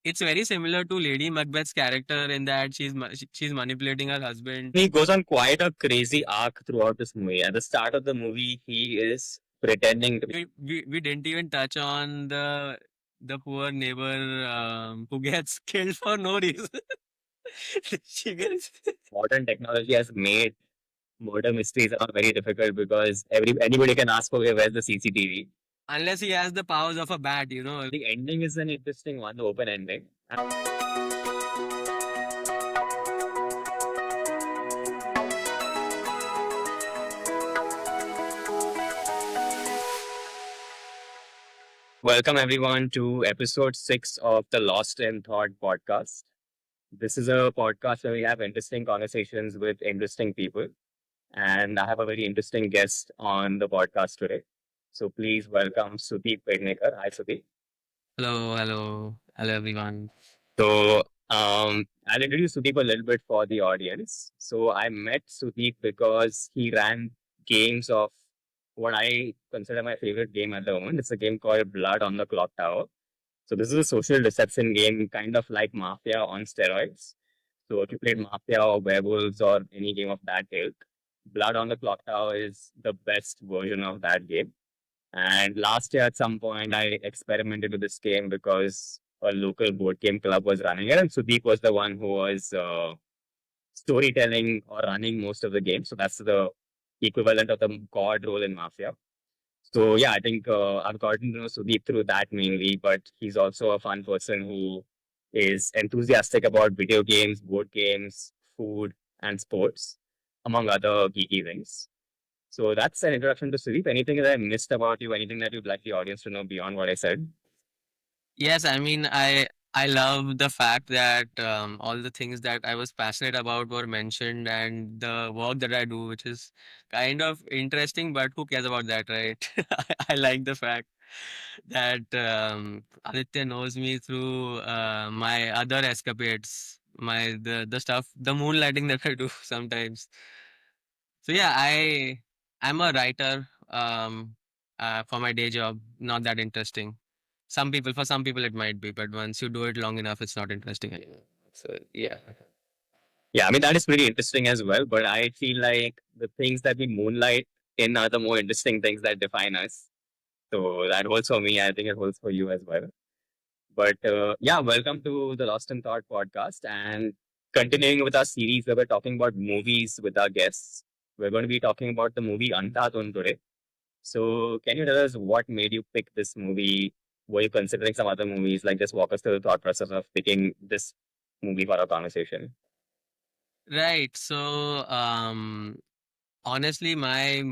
It's very similar to Lady Macbeth's character in that she's manipulating her husband. He goes on quite a crazy arc throughout this movie. At the start of the movie, he is pretending to be. We didn't even touch on the poor neighbor who gets killed for no reason. She gets Modern technology has made murder mysteries are very difficult because anybody can ask, okay, where's the CCTV? unless he has the powers of a bat, The ending is an interesting one, the open ending. Welcome everyone to episode 6 of the Lost in Thought podcast. This is a podcast where we have interesting conversations with interesting people. And I have a very interesting guest on the podcast today. So please welcome Sudeep Pednekar. Hi, Sudeep. hello everyone. So I'll introduce Sudeep a little bit for the audience. So I met Sudeep because he ran games of what I consider my favorite game at the moment. It's a game called Blood on the Clock Tower. So this is a social deception game, kind of like Mafia on steroids. So if you played Mafia or Werewolves or any game of that ilk, Blood on the Clock Tower is the best version of that game. And last year, at some point, I experimented with this game because a local board game club was running it, and Sudeep was the one who was storytelling or running most of the game. So that's the equivalent of the god role in Mafia. So yeah, I think I've gotten to know Sudeep through that mainly, but he's also a fun person who is enthusiastic about video games, board games, food, and sports, among other geeky things. So that's an introduction to Sudeep. Anything that I missed about you, anything that you'd like the audience to know beyond what I said? Yes, I mean I love the fact that all the things that I was passionate about were mentioned, and the work that I do, which is kind of interesting, but who cares about that, right? I like the fact that Aditya knows me through my other escapades, the stuff, the moonlighting that I do sometimes. So yeah, I'm a writer for my day job. Not that interesting. For some people it might be, but once you do it long enough, it's not interesting anymore. So yeah. Yeah, I mean, that is pretty interesting as well. But I feel like the things that we moonlight in are the more interesting things that define us. So that holds for me. I think it holds for you as well. But yeah, welcome to the Lost in Thought podcast. And continuing with our series where we're talking about movies with our guests, we're going to be talking about the movie Andhadhun today. So, can you tell us what made you pick this movie? Were you considering some other movies? Like, just walk us through the thought process of picking this movie for our conversation. Right. So honestly, my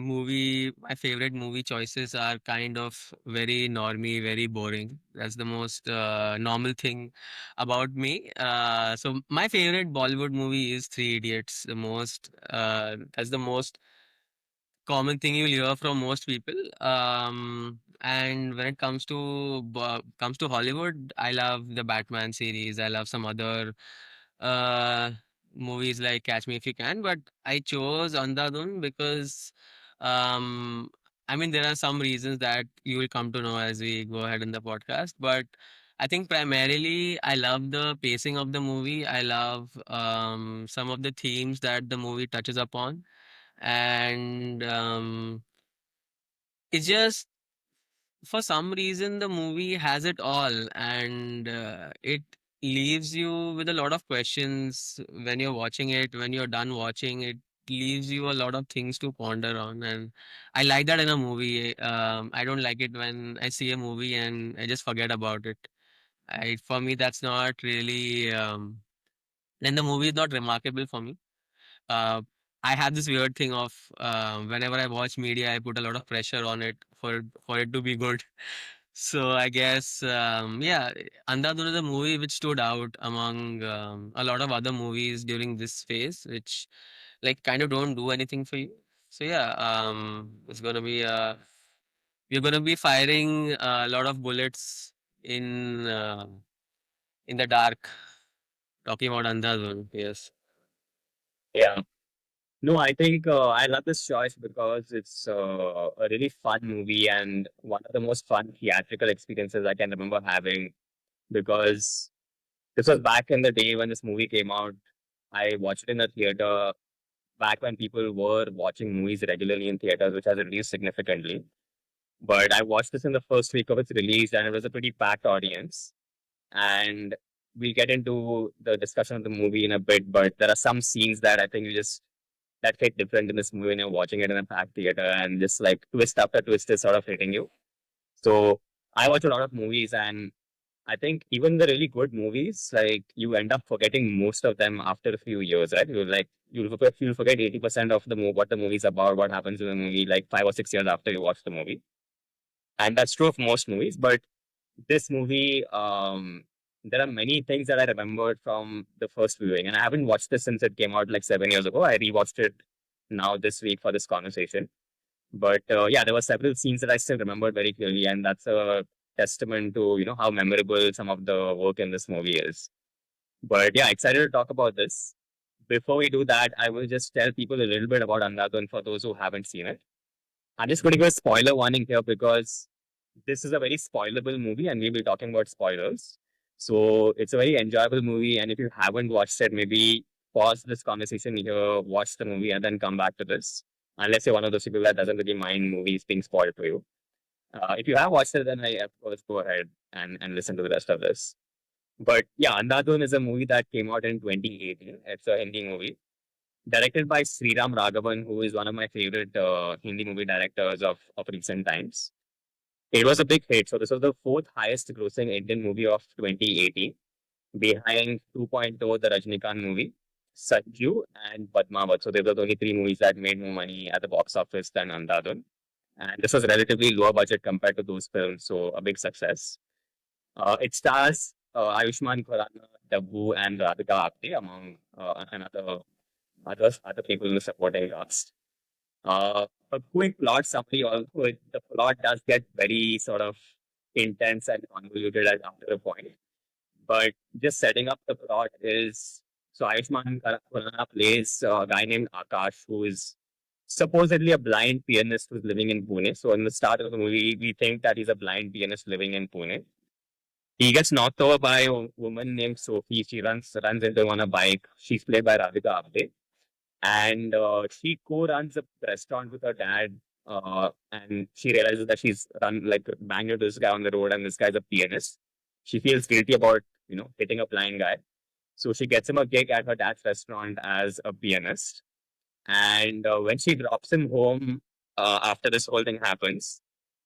favorite movie choices are kind of very normie, very boring. That's the most normal thing about me. So my favorite Bollywood movie is Three Idiots. That's the most common thing you'll hear from most people. And when it comes to Hollywood, I love the Batman series. I love some other uh, movies like Catch Me If You Can, but I chose Andhadhun because, um, I mean, there are some reasons that you will come to know as we go ahead in the podcast, but. I think primarily I love the pacing of the movie. I love some of the themes that the movie touches upon, and it's just for some reason the movie has it all, and it leaves you with a lot of questions when you're watching it. When you're done watching it, leaves you a lot of things to ponder on, and I like that in a movie. I don't like it when I see a movie and I just forget about it. For me, that's not really then the movie is not remarkable for me. uh, I have this weird thing of whenever I watch media, I put a lot of pressure on it for it to be good. So I guess yeah, Andhadhun is a movie which stood out among a lot of other movies during this phase, which like kind of don't do anything for you. So yeah, it's gonna be we're gonna be firing a lot of bullets in the dark, talking about Andhadhun. Yes. Yeah. No, I think I love this choice because it's a really fun movie and one of the most fun theatrical experiences I can remember having because This was back in the day when this movie came out. I watched it in the theater back when people were watching movies regularly in theaters, which has reduced significantly. But I watched this in the first week of its release, and it was a pretty packed audience. And we'll get into the discussion of the movie in a bit, but there are some scenes that I think you just that hit different in this movie when you're watching it in a packed theater, and just like twist after twist is sort of hitting you. So I watch a lot of movies, and I think even the really good movies, like you end up forgetting most of them after a few years, right? You'll forget 80% of what the movie's about, what happens in the movie, like 5 or 6 years after you watch the movie, and that's true of most movies. But this movie, there are many things that I remembered from the first viewing, and I haven't watched this since it came out like 7 years ago. I rewatched it now this week for this conversation. But yeah, there were several scenes that I still remembered very clearly, and that's a testament to how memorable some of the work in this movie is. But yeah, excited to talk about this. Before we do that, I will just tell people a little bit about Andhadhun for those who haven't seen it. I'm just going to give a spoiler warning here because this is a very spoilable movie, and we'll be talking about spoilers. So it's a very enjoyable movie, and if you haven't watched it, maybe pause this conversation here, watch the movie, and then come back to this. Unless you're one of those people that doesn't really mind movies being spoiled for you. If you have watched it, then I of course go ahead and listen to the rest of this. But yeah, Andhadhun is a movie that came out in 2018. It's a Hindi movie directed by Sriram Raghavan, who is one of my favorite Hindi movie directors of recent times. It was a big hit. So this was the fourth highest grossing Indian movie of 2018, behind 2.0, the Rajnikant movie, Sanju, and Padmavat. So they were the only three movies that made more money at the box office than Andhadhun. And this was relatively lower budget compared to those films, so a big success. It stars Ayushmann Khurrana, Tabu and Radhika Apte, among other people in the supporting cast. A quick plot summary also, the plot does get very sort of intense and convoluted after a point. But just setting up the plot is so Ayushmann Khurrana plays a guy named Akash, who is supposedly a blind pianist who's living in Pune. So in the start of the movie, we think that he's a blind pianist living in Pune. He gets knocked over by a woman named Sophie. She runs into him on a bike. She's played by Radhika Apte, and she co-runs a restaurant with her dad. And she realizes that she's run like banged into this guy on the road, and this guy's a pianist. She feels guilty about hitting a blind guy, so she gets him a gig at her dad's restaurant as a pianist. And when she drops him home after this whole thing happens,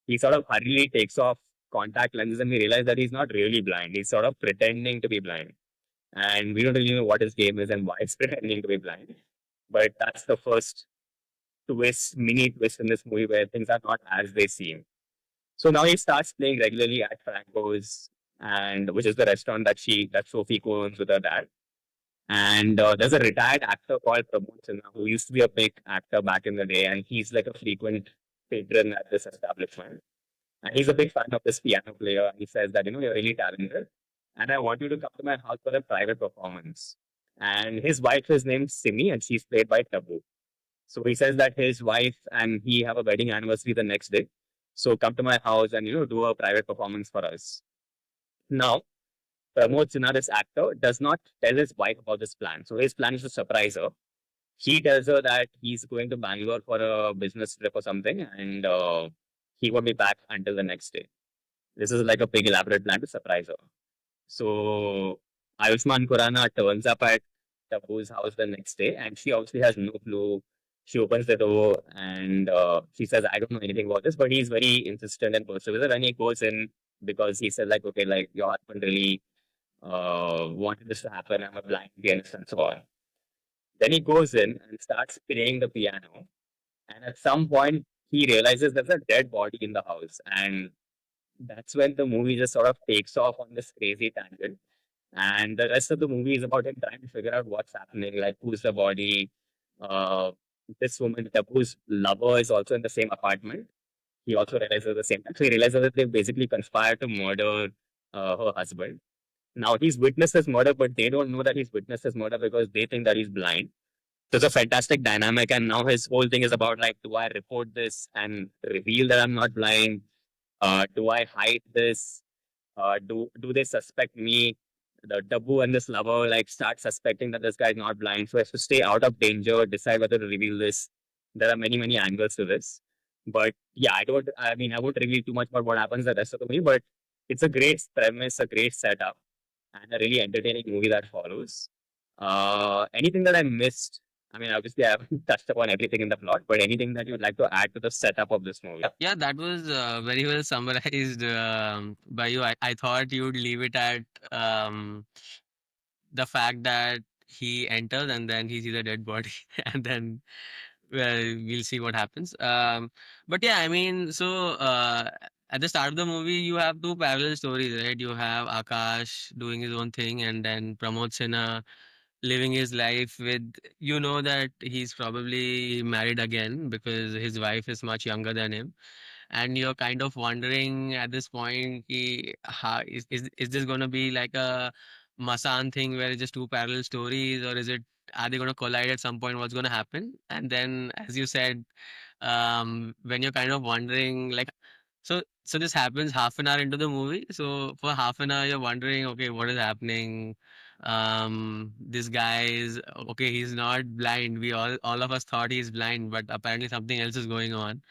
he sort of hurriedly takes off contact lenses, and we realize that he's not really blind. He's sort of pretending to be blind, and we don't really know what his game is and why he's pretending to be blind. But that's the first mini twist in this movie where things are not as they seem. So now he starts playing regularly at Franco's, and which is the restaurant that Sophie co-owns with her dad. And there's a retired actor called Pramod Sinha who used to be a big actor back in the day, and he's like a frequent patron at this establishment. And he's a big fan of this piano player. And he says that you're really talented, and I want you to come to my house for a private performance. And his wife is named Simi, and she's played by Tabu. So he says that his wife and he have a wedding anniversary the next day. So come to my house and do a private performance for us. Now, Pramod Sinha, this actor, does not tell his wife about this plan. So his plan is to surprise her. He tells her that he's going to Bangalore for a business trip or something, and he won't be back until the next day. This is like a big elaborate plan to surprise her. So Ayushmann Khurrana turns up at Tabu's house the next day, and she obviously has no clue. She opens the door and she says, "I don't know anything about this," but he's very insistent and persuasive, and he goes in because he said, like, "Okay, like your husband really wanted this to happen. I'm a blind pianist," and so on. Then he goes in and starts playing the piano, and at some point he realizes there's a dead body in the house, and that's when the movie just sort of takes off on this crazy tangent. And the rest of the movie is about him trying to figure out what's happening, like who's the body. Uh, this woman, Tapu's lover, is also in the same apartment. He also realizes at the same time. So he realizes that they basically conspired to murder her husband. Now he's witnessed his murder, but they don't know that he's witnessed his murder because they think that he's blind. So it's a fantastic dynamic, and now his whole thing is about like, do I report this and reveal that I'm not blind? Do I hide this? Do they suspect me? the Tabu and this lover like start suspecting that this guy's not blind, so as to stay out of danger, decide whether to reveal this. There are many angles to this, but yeah, I don't. I mean, I won't reveal too much about what happens the rest of the movie, but it's a great premise, a great setup, and a really entertaining movie that follows. Anything that I missed? I mean, obviously, I haven't touched upon everything in the plot, but anything that you'd like to add to the setup of this movie? Yeah, that was very well summarized by you. I thought you'd leave it at um, the fact that he enters and then he sees a dead body, and then well, we'll see what happens. But yeah, I mean, so at the start of the movie, you have two parallel stories, right? You have Akash doing his own thing, and then Pramod Sinha living his life with, you know, that he's probably married again because his wife is much younger than him, and you're kind of wondering at this point how is this going to be like a Masan thing where it's just two parallel stories, or is it, are they going to collide at some point, what's going to happen? And then as you said, when you're kind of wondering like, so this happens half an hour into the movie, so for half an hour you're wondering, okay, what is happening? This guy is okay, he's not blind, we all of us thought he's blind, but apparently something else is going on,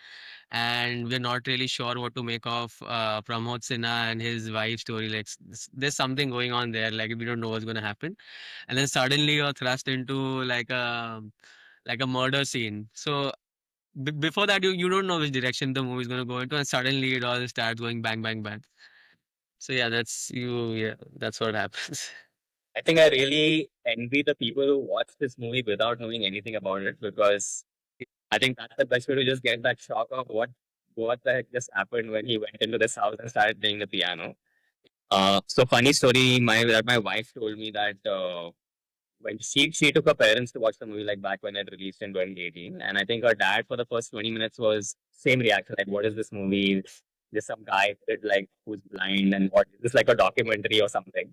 and we're not really sure what to make of Pramod Sinha and his wife's story. Like, there's something going on there. Like, we don't know what's going to happen, and then suddenly you're thrust into like a murder scene. So before that, you don't know which direction the movie is going to go into, and suddenly it all starts going bang bang bang. So yeah, that's you. Yeah, that's what happens. I think I really envy the people who watch this movie without knowing anything about it, because I think that's the best way to just get that shock of what the heck just happened when he went into this house and started playing the piano. So funny story, my wife told me that when she took her parents to watch the movie like back when it released in 2018, and I think her dad for the first 20 minutes was same reaction, like, what is this movie? There's some guy that, like, who's blind, and what is this, like a documentary or something?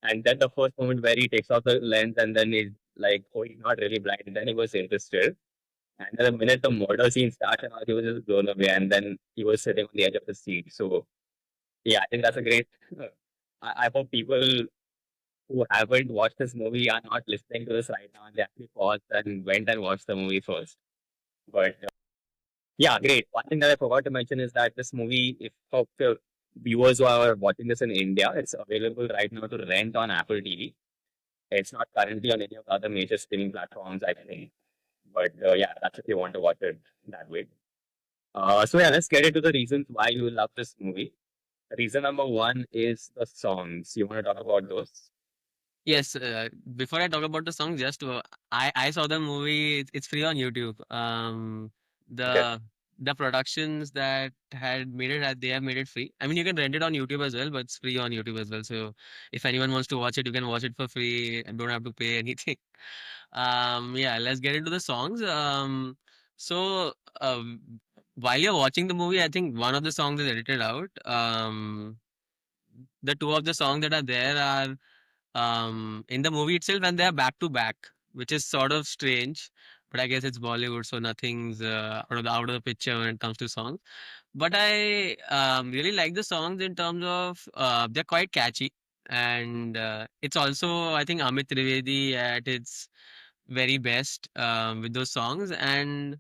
And then the first moment where he takes off the lens and then he's like, oh, he's not really blind, and then he was interested. And then the minute the murder scene started, and all, he was just blown away, and then he was sitting on the edge of the seat. So yeah, I think that's a great. I hope people who haven't watched this movie are not listening to this right now, and they actually paused and went and watched the movie first. But yeah, great. One thing that I forgot to mention is that this movie, if for viewers who are watching this in India, it's available right now to rent on Apple TV. It's not currently on any of the other major streaming platforms, I think. But yeah, that's if you want to watch it that way. So yeah, let's get into the reasons why you love this movie. Reason number one is the songs. You want to talk about those? Yes, before I talk about the song, just I saw the movie. It's free on YouTube. Okay. The the productions that had made it, they have made it free. I mean, you can rent it on YouTube as well, but it's free on YouTube as well. So if anyone wants to watch it, you can watch it for free and don't have to pay anything. Yeah, let's get into the songs. So while you're watching the movie, I think one of the songs is edited out. The two of the songs that are there are in the movie itself, and they are back to back, which is sort of strange, but I guess it's Bollywood, so nothing's out of the picture when it comes to songs. But I really like the songs in terms of they're quite catchy, and it's also, I think, Amit Trivedi at its very best with those songs, and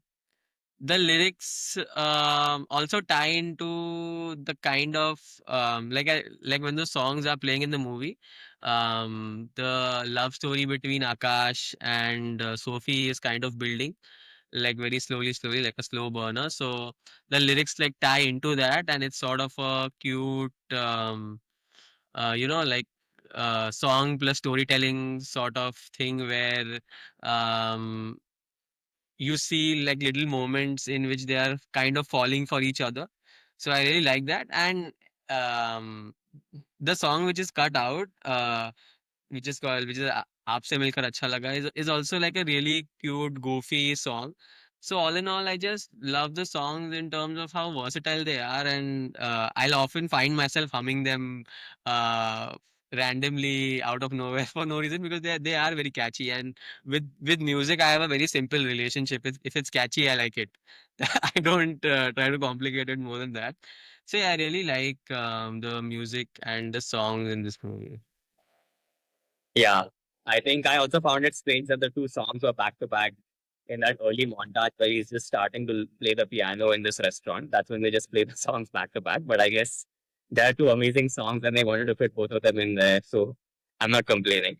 the lyrics also tie into the kind of like when the songs are playing in the movie, the love story between Akash and Sophie is kind of building like very slowly like a slow burner, so the lyrics like tie into that, and it's sort of a cute like song plus storytelling sort of thing where um you see like little moments in which they are kind of falling for each other. So I really like that. And um, the song which is cut out, which is Aapse Milkar Acha Laga, is also like a really cute, goofy song. So all in all, I just love the songs in terms of how versatile they are, and I'll often find myself humming them uh, randomly out of nowhere for no reason, because they are very catchy. And with music, I have a very simple relationship. If it's catchy, I like it. I don't try to complicate it more than that. So yeah, I really like the music and the songs in this movie. Yeah. I think I also found it strange that the two songs were back to back in that early montage where he's just starting to play the piano in this restaurant. That's when they just play the songs back to back. But I guess there are two amazing songs and they wanted to fit both of them in there. So I'm not complaining.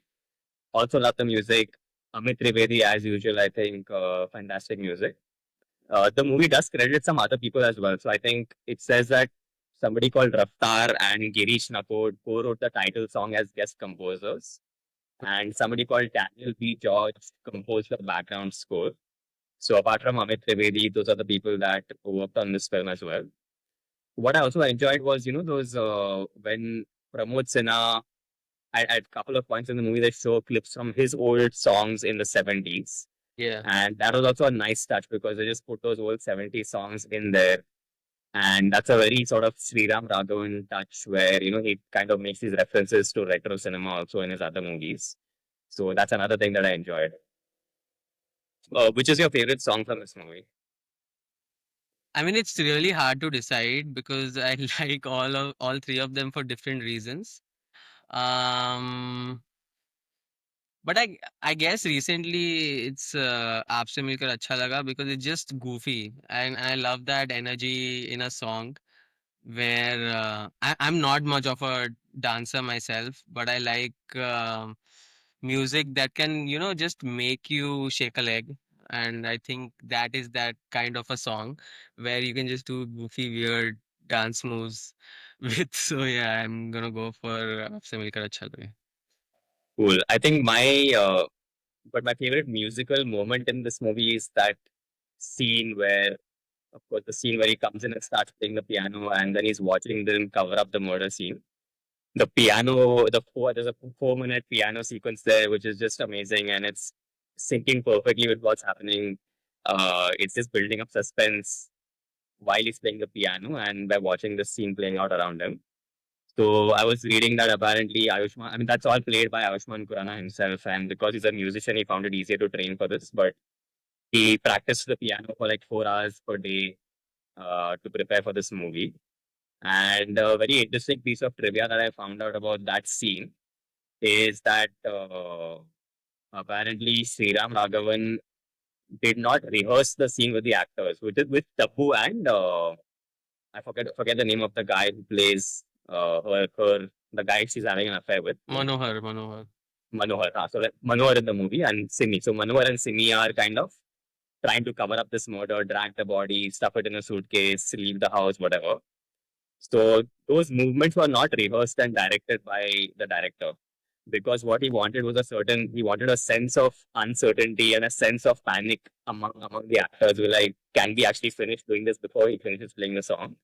Also love the music. Amit Trivedi, as usual, I think fantastic music. The movie does credit some other people as well. So I think it says that somebody called Raftar and Girish Nakod co-wrote the title song as guest composers, and somebody called Daniel B. George composed the background score. So apart from Amit Trivedi, those are the people that worked on this film as well. What I also enjoyed was, those when Pramod Sinha at a couple of points in the movie they show clips from his old songs in the 70s. Yeah. And that was also a nice touch because they just put those old 70s songs in there. And that's a very sort of Sriram Raghavan touch where, he kind of makes these references to retro cinema also in his other movies. So that's another thing that I enjoyed. Which is your favorite song from this movie? I mean, it's really hard to decide because I like all three of them for different reasons. Um, but I guess recently it's Aapse Milkar Acha Laga because it's just goofy and I love that energy in a song where I'm not much of a dancer myself, but I like music that can, just make you shake a leg. And I think that is that kind of a song where you can just do goofy, weird dance moves with. So yeah, I'm gonna go for Aapse Milkar Acha Lage. Cool. I think but my favorite musical moment in this movie is that scene where, of course, the scene where he comes in and starts playing the piano and then he's watching them cover up the murder scene. The piano, there's a 4 minute piano sequence there, which is just amazing and it's syncing perfectly with what's happening. It's just building up suspense while he's playing the piano and by watching the scene playing out around him. So I was reading that apparently Ayushmann, I mean, that's all played by Ayushmann Khurrana himself. And because he's a musician, he found it easier to train for this. But he practiced the piano for like 4 hours per day to prepare for this movie. And a very interesting piece of trivia that I found out about that scene is that apparently Sriram Raghavan did not rehearse the scene with the actors, with Tabu and I forget the name of the guy who plays the guy she's having an affair with. Manohar, Manohar. Manohar. So like Manohar in the movie and Simi. So Manohar and Simi are kind of trying to cover up this murder, drag the body, stuff it in a suitcase, leave the house, whatever. So those movements were not rehearsed and directed by the director because what he wanted was he wanted a sense of uncertainty and a sense of panic among the actors. Were like, can we actually finish doing this before he finishes playing the song?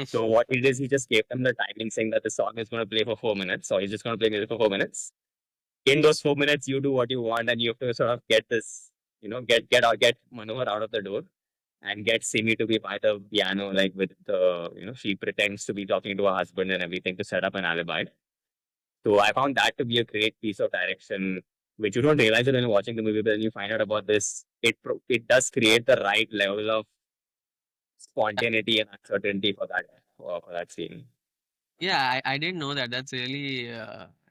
So what he did is he just gave them the timing saying that the song is going to play for 4 minutes. So he's just going to play music for 4 minutes. In those 4 minutes, you do what you want and you have to sort of get this, get Manohar out of the door and get Simi to be by the piano, like with the, she pretends to be talking to her husband and everything to set up an alibi. So I found that to be a great piece of direction, which you don't realize it when you're watching the movie, but then you find out about this. It does create the right level of spontaneity and uncertainty for that scene. Yeah, I didn't know that. That's really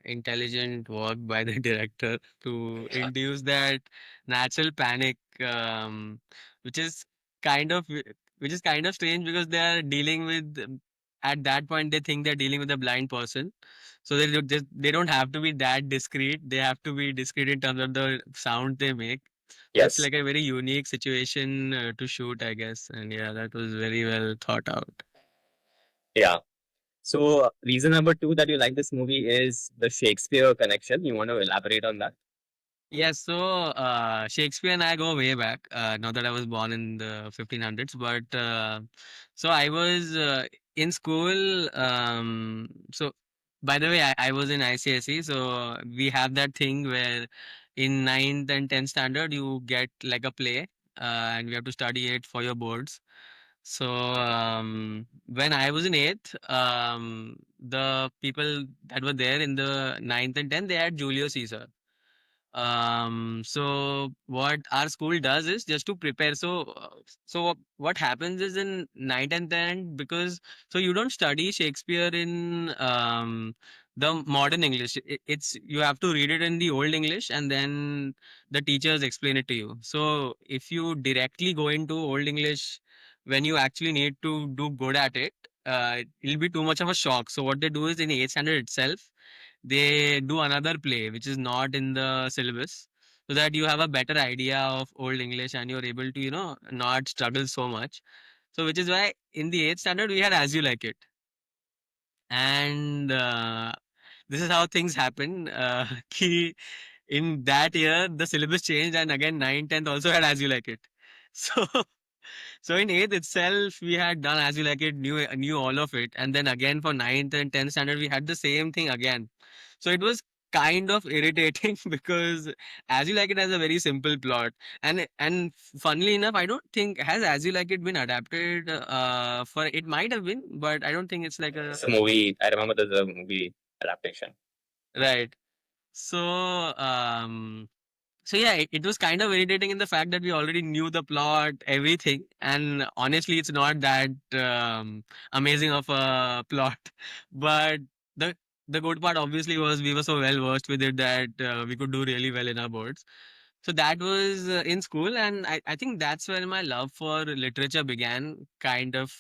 intelligent work by the director to induce that natural panic, which is kind of which is kind of strange because they are dealing with at that point they think they're dealing with a blind person, so they don't have to be that discreet. They have to be discreet in terms of the sound they make. So it's Yes. like a very unique situation to shoot, I guess. And yeah, that was very well thought out. Yeah. So reason number two that you like this movie is the Shakespeare connection. You want to elaborate on that? Yes, so Shakespeare and I go way back. Not that I was born in the 1500s, but so I was in school. So, by the way, I was in ICSE, so we have that thing where in ninth and 10th standard you get like a play, and we have to study it for your boards. So when I was in eighth, the people that were there in the ninth and 10th, they had Julius Caesar. So what our school does is just to prepare. So what happens is in night and then because so you don't study Shakespeare in the modern English. It's you have to read it in the old English and then the teachers explain it to you. So if you directly go into old English when you actually need to do good at it, it'll be too much of a shock. So what they do is in 8th standard itself, they do another play which is not in the syllabus, so that you have a better idea of old English and you're able to, not struggle so much. So which is why in the 8th standard we had As You Like It. And this is how things happen. Ki in that year, the syllabus changed, and again, 9th, 10th also had As You Like It. So, so in 8th itself, we had done As You Like It, knew all of it. And then again for 9th and 10th standard, we had the same thing again. So it was kind of irritating because As You Like It has a very simple plot. And funnily enough, I don't think has As You Like It been adapted for it might have been, but I don't think it's like a It's a movie. I remember there's a movie adaptation. right. So so yeah, it was kind of irritating in the fact that we already knew the plot, everything, and honestly, it's not that amazing of a plot. But the the good part obviously was we were so well versed with it that we could do really well in our boards. So that was in school, and I think that's where my love for literature began. Kind of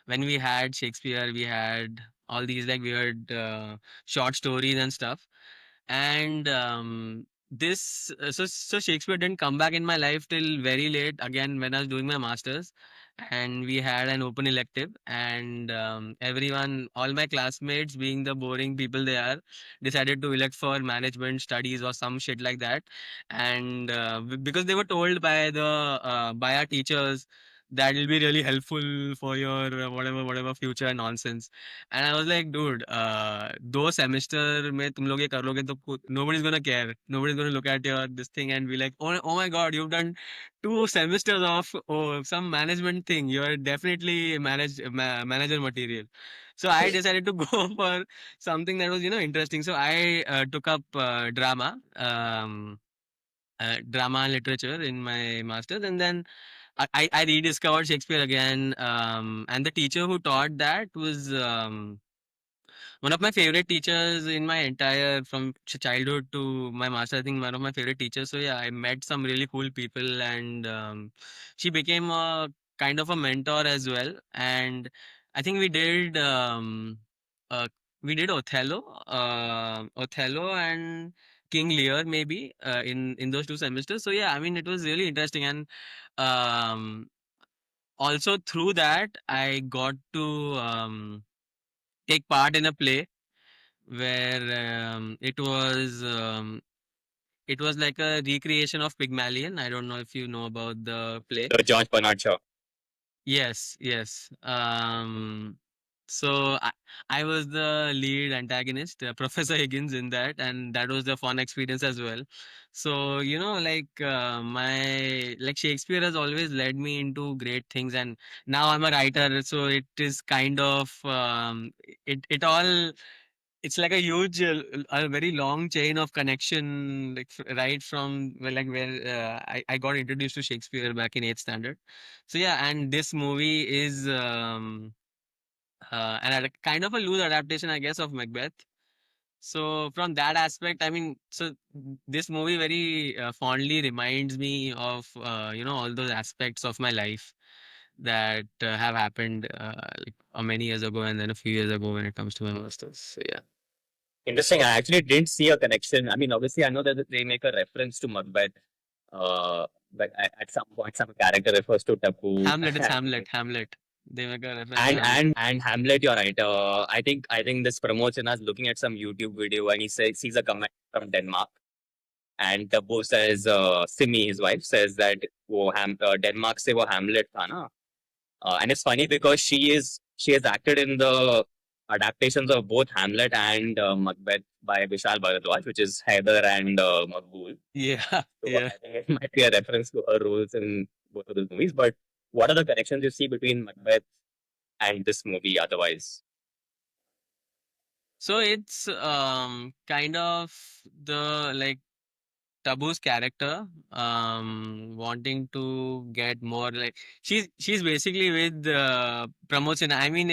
when we had Shakespeare, we had all these like weird short stories and stuff. And this so Shakespeare didn't come back in my life till very late again when I was doing my masters, and we had an open elective, and everyone, all my classmates, being the boring people they are, decided to elect for management studies or some shit like that. And because they were told by the by our teachers that will be really helpful for your whatever future nonsense. And I was like, dude, दो semester में तुम लोग ये कर लोगे तो nobody's gonna care. Nobody's gonna look at your this thing and be like, oh my God, you've done 2 semesters of some management thing. You're definitely manager material. So I decided to go for something that was, interesting. So I took up drama and literature in my masters, and then I rediscovered Shakespeare again. And the teacher who taught that was one of my favorite teachers in my entire from childhood to my master. I think one of my favorite teachers. So yeah, I met some really cool people, and she became a kind of a mentor as well. And I think uh, we did Othello and King Lear maybe in those 2 semesters. So yeah, I mean it was really interesting. And um, also through that I got to take part in a play where it was like a recreation of Pygmalion. I don't know if you know about the play. The George Bernard Shaw. Yes, yes. So I was the lead antagonist, Professor Higgins, in that, and that was the fun experience as well. So like like Shakespeare has always led me into great things, and now I'm a writer, so it is kind of it all it's like a huge, a very long chain of connection, like right from like where I got introduced to Shakespeare back in 8th standard. So yeah, and this movie is kind of a loose adaptation, I guess, of Macbeth. So from that aspect, I mean, this movie very fondly reminds me of all those aspects of my life that have happened like many years ago and then a few years ago when it comes to my masters. So yeah. Interesting. I actually didn't see a connection. I mean, obviously, I know that they make a reference to Macbeth, uh, but at some point, some character refers to Tabu Hamlet, it's Hamlet. Hamlet. They make a reference to and Hamlet. Hamlet. You're right. I think this promotion. I was looking at some YouTube video, and he says sees a comment from Denmark, and Tabu says, Simi, his wife, says that Denmark से वो Hamlet था ना. And it's funny because she has acted in the adaptations of both Hamlet and Macbeth by Vishal Bharadwaj, which is Heather and Makbul. Yeah, So yeah. I think it might be a reference to her roles in both of those movies. But what are the connections you see between Macbeth and this movie otherwise? So it's kind of the like Tabu's character wanting to get more like she's basically with Pramod Sinha. I mean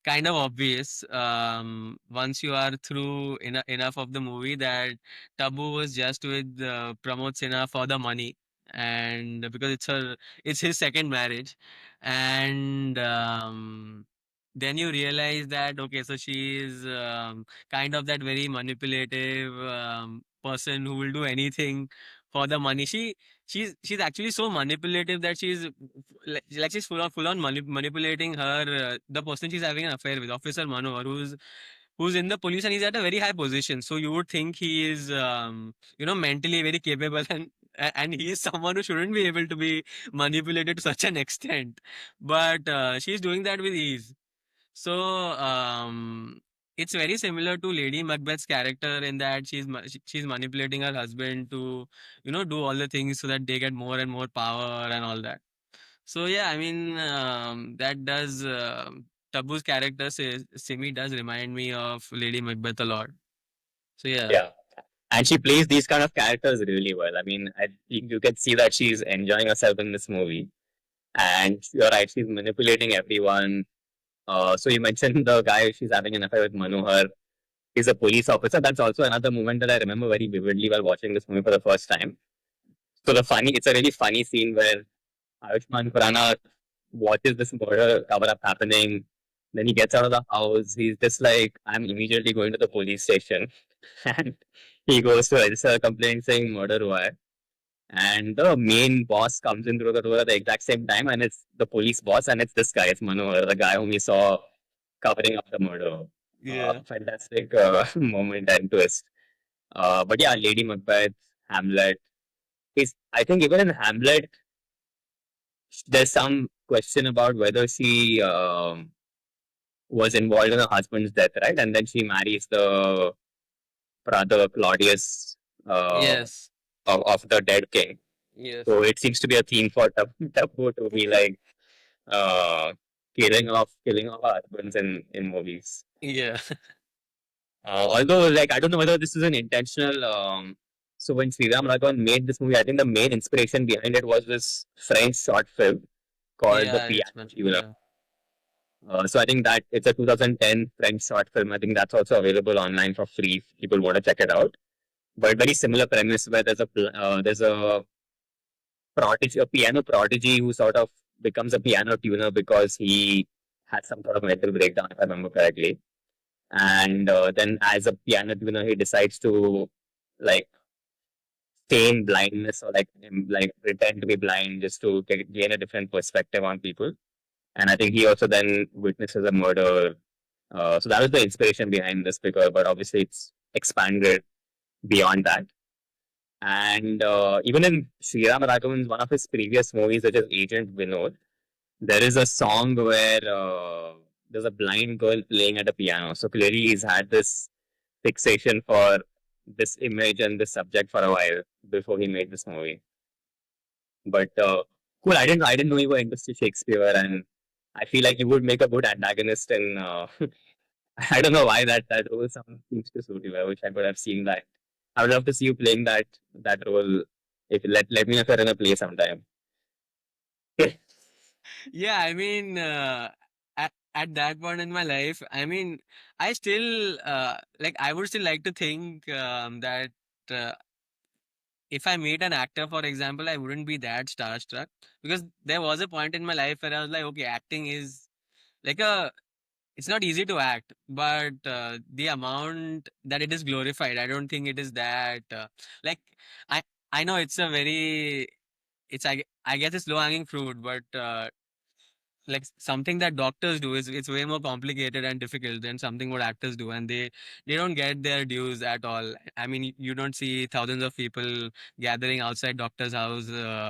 kind of obvious once you are through enough of the movie that Tabu was just with Pramod Sinha for the money, and because it's his second marriage, and then you realize that okay, so she is kind of that very manipulative person who will do anything for the money. She's actually so manipulative that she's like she's full on manipulating her the person she's having an affair with, Officer Manohar, who's in the police and he's at a very high position. So you would think he is mentally very capable and he is someone who shouldn't be able to be manipulated to such an extent. But she's doing that with ease. So it's very similar to Lady Macbeth's character in that she's manipulating her husband to do all the things so that they get more and more power and all that. So yeah, I mean that does Tabu's character Simi does remind me of Lady Macbeth a lot. So yeah, Yeah. And she plays these kind of characters really well. I mean, you can see that she's enjoying herself in this movie. And you're right, she's manipulating everyone. So you mentioned the guy she's having an affair with, Manohar, is a police officer. That's also another moment that I remember very vividly while watching this movie for the first time. So it's a really funny scene where Ayushmann Khurrana watches this murder cover up happening. Then he gets out of the house. He's just like, I'm immediately going to the police station. And he goes to register a complaint saying murder hua hai. And the main boss comes in through the door at the exact same time, and it's the police boss, and it's this guy, it's Manohar, the guy whom we saw covering up the murder. yeah, Fantastic moment and twist. But yeah, Lady Macbeth, Hamlet. I think even in Hamlet, there's some question about whether she was involved in her husband's death, right? And then she marries the brother Claudius uh, yes, of the dead king. yes, So it seems to be a theme for Tabu to be like uh, killing off husbands in movies. yeah, Although, like, I don't know whether this is an intentional. So when Sriram Raghavan made this movie, I think the main inspiration behind it was this French short film called The yeah. It's Piano much Tuner. yeah, So I think that it's a 2010 French short film. I think that's also available online for free if people want to check it out. But very similar premise where there's a prodigy, a piano prodigy who sort of becomes a piano tuner because he has some sort of mental breakdown, if I remember correctly. And then, as a piano tuner, he decides to like feign blindness or like pretend to be blind just to gain a different perspective on people. And I think he also then witnesses a murder. So that was the inspiration behind this figure, but obviously it's expanded beyond that. And even in Sriram Raghavan's one of his previous movies, which is Agent Vinod, there is a song where there's a blind girl playing at a piano. So clearly he's had this fixation for this image and this subject for a while before he made this movie. But cool. I didn't know you were into Shakespeare, and I feel like you would make a good antagonist. And I don't know why that role seems to suit you. I wish I could have seen that. I would love to see you playing that role. If let me know if you're in a play sometime. yeah. I mean, at that point in my life, I mean, I still like I would still like to think that. Uh, if I meet an actor, for example, I wouldn't be that starstruck because there was a point in my life where I was like, okay, acting is like it's not easy to act, but the amount that it is glorified, I don't think it is that, like, I, I know it's a very, I guess it's low hanging fruit, but like something that doctors do is it's way more complicated and difficult than something what actors do, and they don't get their dues at all. I mean, you don't see thousands of people gathering outside doctor's house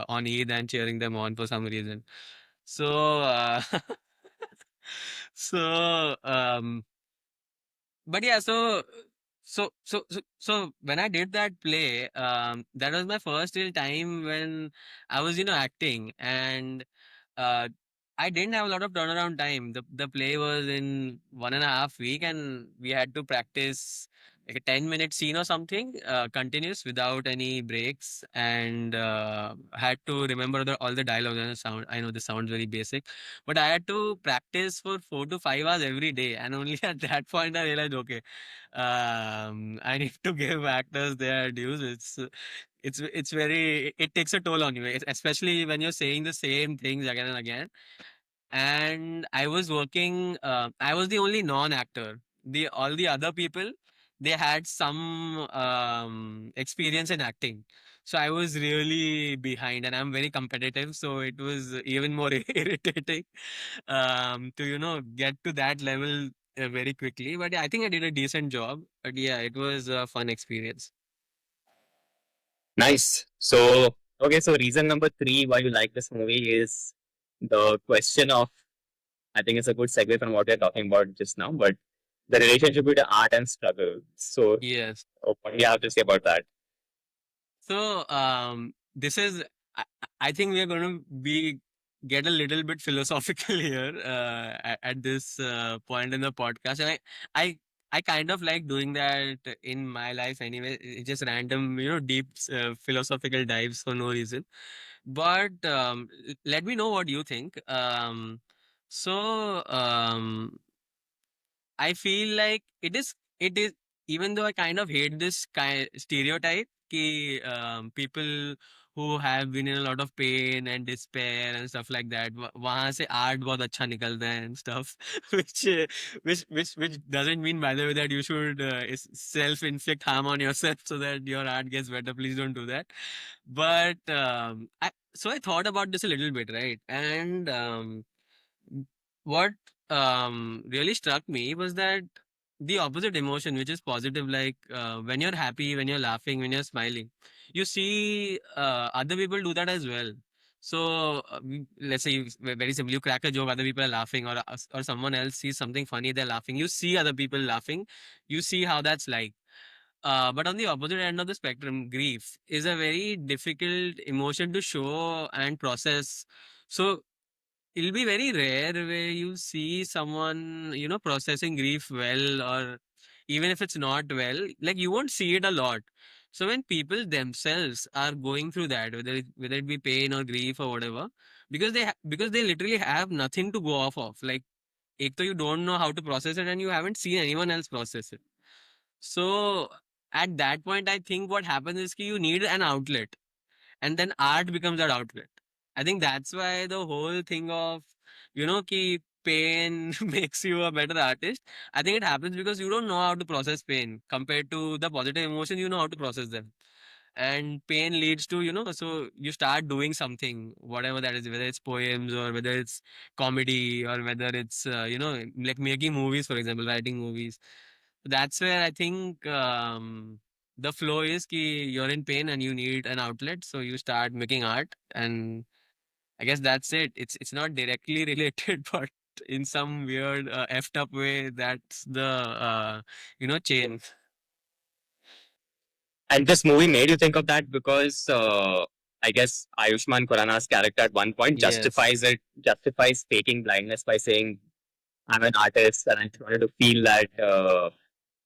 on Eid and cheering them on for some reason. So so but yeah, so when I did that play, that was my first real time when I was acting, and uh I didn't have a lot of turnaround time. The play was in 1.5 week, and we had to practice like a 10-minute scene or something, continuous without any breaks, and had to remember all the dialogue and the sound. I know this sounds very basic, but I had to practice for 4 to 5 hours every day, and only at that point I realized, okay, I need to give actors their dues. It's very, it takes a toll on you, especially when you're saying the same things again and again. And I was working. I was the only non-actor. The All the other people, they had some experience in acting. So I was really behind, and I'm very competitive. So it was even more irritating to get to that level very quickly. But yeah, I think I did a decent job. But yeah, it was a fun experience. Nice. So, okay, so reason number three why you like this movie is the question of, I think it's a good segue from what we're talking about just now, but the relationship between art and struggle. So, Yes. what do you have to say about that? So this is I, I think we are going to be get a little bit philosophical here at this point in the podcast, and I I kind of like doing that in my life anyway. It's just random, deep philosophical dives for no reason. But let me know what you think. So I feel like it is even though I kind of hate this kind stereotype ki people who have been in a lot of pain and despair and stuff like that वहां से art बहुत अच्छा निकलता है and stuff which which doesn't mean by the way that you should self inflict harm on yourself so that your art gets better. Please don't do that. But I thought about this a little bit, right? And what really struck me was that the opposite emotion, which is positive, like when you're happy, when you're laughing, when you're smiling, you see other people do that as well. So let's say very simple, you crack a joke, other people are laughing, or someone else sees something funny, they're laughing, you see other people laughing, you see how that's like. But on the opposite end of the spectrum, grief is a very difficult emotion to show and process. So it'll be very rare where you see someone, processing grief well, or even if it's not well, like you won't see it a lot. So when people themselves are going through that, whether it be pain or grief or whatever, because they literally have nothing to go off of. Like, ek to you don't know how to process it, and you haven't seen anyone else process it. So at that point, I think what happens is ki you need an outlet, and then art becomes that outlet. I think that's why the whole thing of, ki pain makes you a better artist. I think it happens because you don't know how to process pain compared to the positive emotion, you know how to process them. And pain leads to, so you start doing something, whatever that is, whether it's poems or whether it's comedy or whether it's, like making movies, for example, writing movies. That's where I think the flow is ki you're in pain and you need an outlet, so you start making art, and I guess that's it. It's not directly related, but in some weird effed up way, that's the chain. And this movie made you think of that because I guess Ayushmann Khurrana's character at one point Yes. justifies faking blindness by saying, "I'm an artist and I just wanted to feel that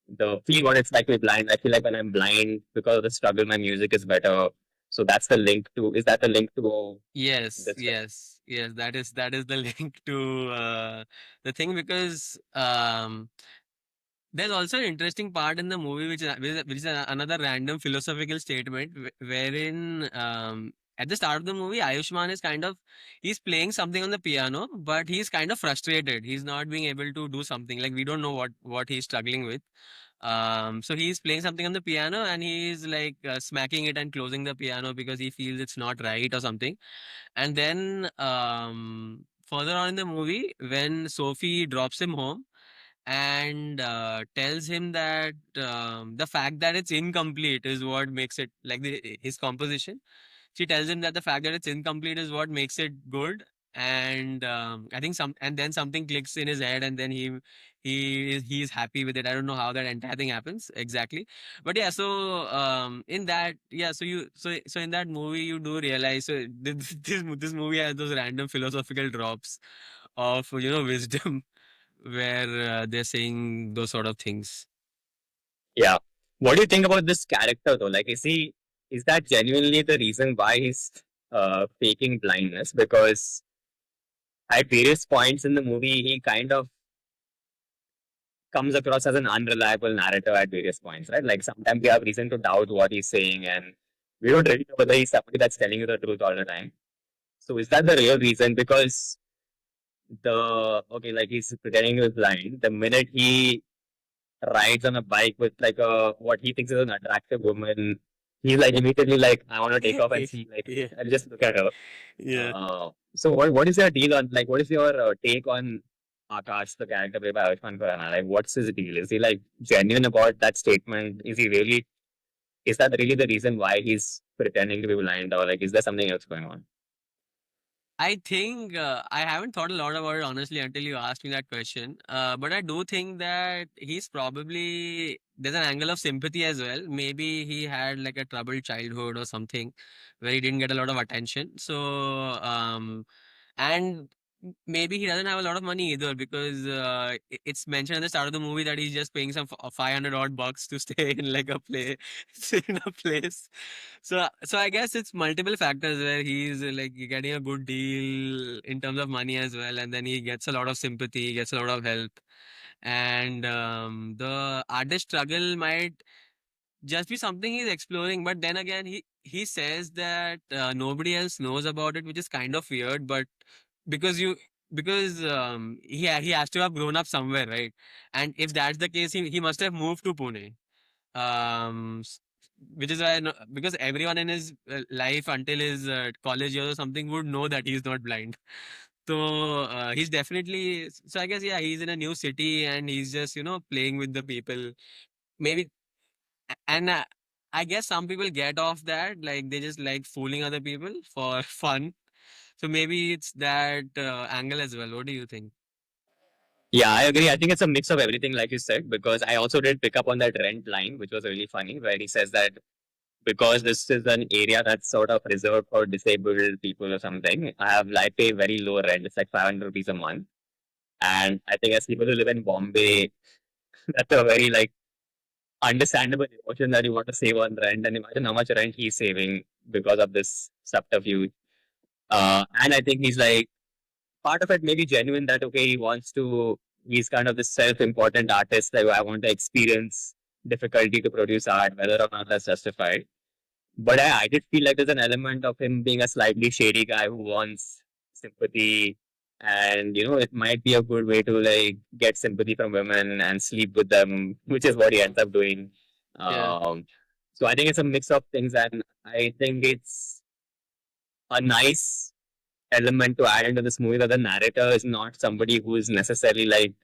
the feel what it's like to be blind. I feel like when I'm blind because of the struggle, my music is better." So that's the link to. Is that the link to Yes, this film? yes, yes. That is the link to the thing, because there's also an interesting part in the movie which is another random philosophical statement wherein at the start of the movie Ayushman is kind of, he's playing something on the piano, but he's kind of frustrated. He's not being able to do something, like we don't know what he's struggling with. So he's playing something on the piano and he's like smacking it and closing the piano because he feels it's not right or something. And then further on in the movie, when Sophie drops him home and tells him that the fact that it's incomplete is what makes it like his composition. She tells him that the fact that it's incomplete is what makes it good. And I think and then something clicks in his head, and then he's happy with it. I don't know how that entire thing happens exactly, but yeah. So in that, yeah. So in that movie, you do realize, so this movie has those random philosophical drops of wisdom where they're saying those sort of things. Yeah. What do you think about this character though? Like, is that genuinely the reason why he's faking blindness? Because at various points in the movie, he kind of comes across as an unreliable narrator at various points, right? Like sometimes we have reason to doubt what he's saying, and we don't really know whether he's somebody that's telling you the truth all the time. So is that the real reason? Because like he's pretending he was blind. The minute he rides on a bike with like a what he thinks is an attractive woman, he's like immediately like, I want to take off and see like Yeah, and just look at her. yeah. So what is your deal on like what is your take on Akash, the character played by Ayushmann Khurrana? Like, what's his deal? Is he like genuine about that statement? Is that really the reason why he's pretending to be blind, or like is there something else going on? I think I haven't thought a lot about it honestly until you asked me that question. But I do think that he's probably there's an angle of sympathy as well. Maybe he had like a troubled childhood or something where he didn't get a lot of attention. And maybe he doesn't have a lot of money either because it's mentioned at the start of the movie that he's just paying some 500 odd bucks to stay in like a play in a place. So I guess it's multiple factors where he's like getting a good deal in terms of money as well, and then he gets a lot of sympathy, gets a lot of help, and the artist struggle might just be something he's exploring. But then again, he says that nobody else knows about it, which is kind of weird. But because you because he has to have grown up somewhere, right? And if that's the case, he must have moved to Pune. Um, s- which is why because everyone in his life until his college years or something would know that he's not blind. So he's definitely. So I guess yeah, he's in a new city and he's just playing with the people. Maybe and I guess some people get off that like they just like fooling other people for fun. So maybe it's that angle as well. What do you think? Yeah, I agree. I think it's a mix of everything, like you said, because I also did pick up on that rent line, which was really funny, where he says that because this is an area that's sort of reserved for disabled people or something, I pay very low rent. It's like 500 rupees a month. And I think as people who live in Bombay, that's a very like understandable emotion that you want to save on rent. And imagine how much rent he's saving because of this subterfuge. And I think he's like part of it may be genuine that okay, he's kind of this self-important artist that I want to experience difficulty to produce art, whether or not that's justified. But I did feel like there's an element of him being a slightly shady guy who wants sympathy. And it might be a good way to like get sympathy from women and sleep with them, which is what he ends up doing. Yeah. Um, so I think it's a mix of things, and I think it's a nice element to add into this movie that the narrator is not somebody who is necessarily like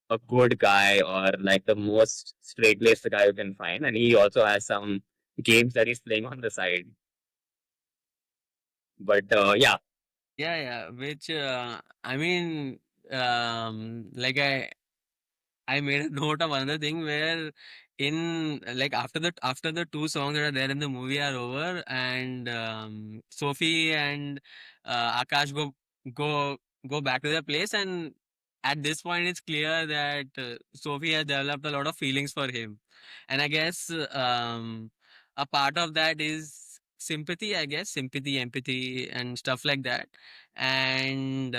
a good guy or like the most straight laced guy you can find. And he also has some games that he's playing on the side. But yeah, Yeah, yeah. Which I mean, like I made a note of another thing where in like after the two songs that are there in the movie are over and Sophie and Akash go go back to their place, and at this point it's clear that Sophie has developed a lot of feelings for him, and I guess a part of that is sympathy, I guess sympathy, empathy, and stuff like that, and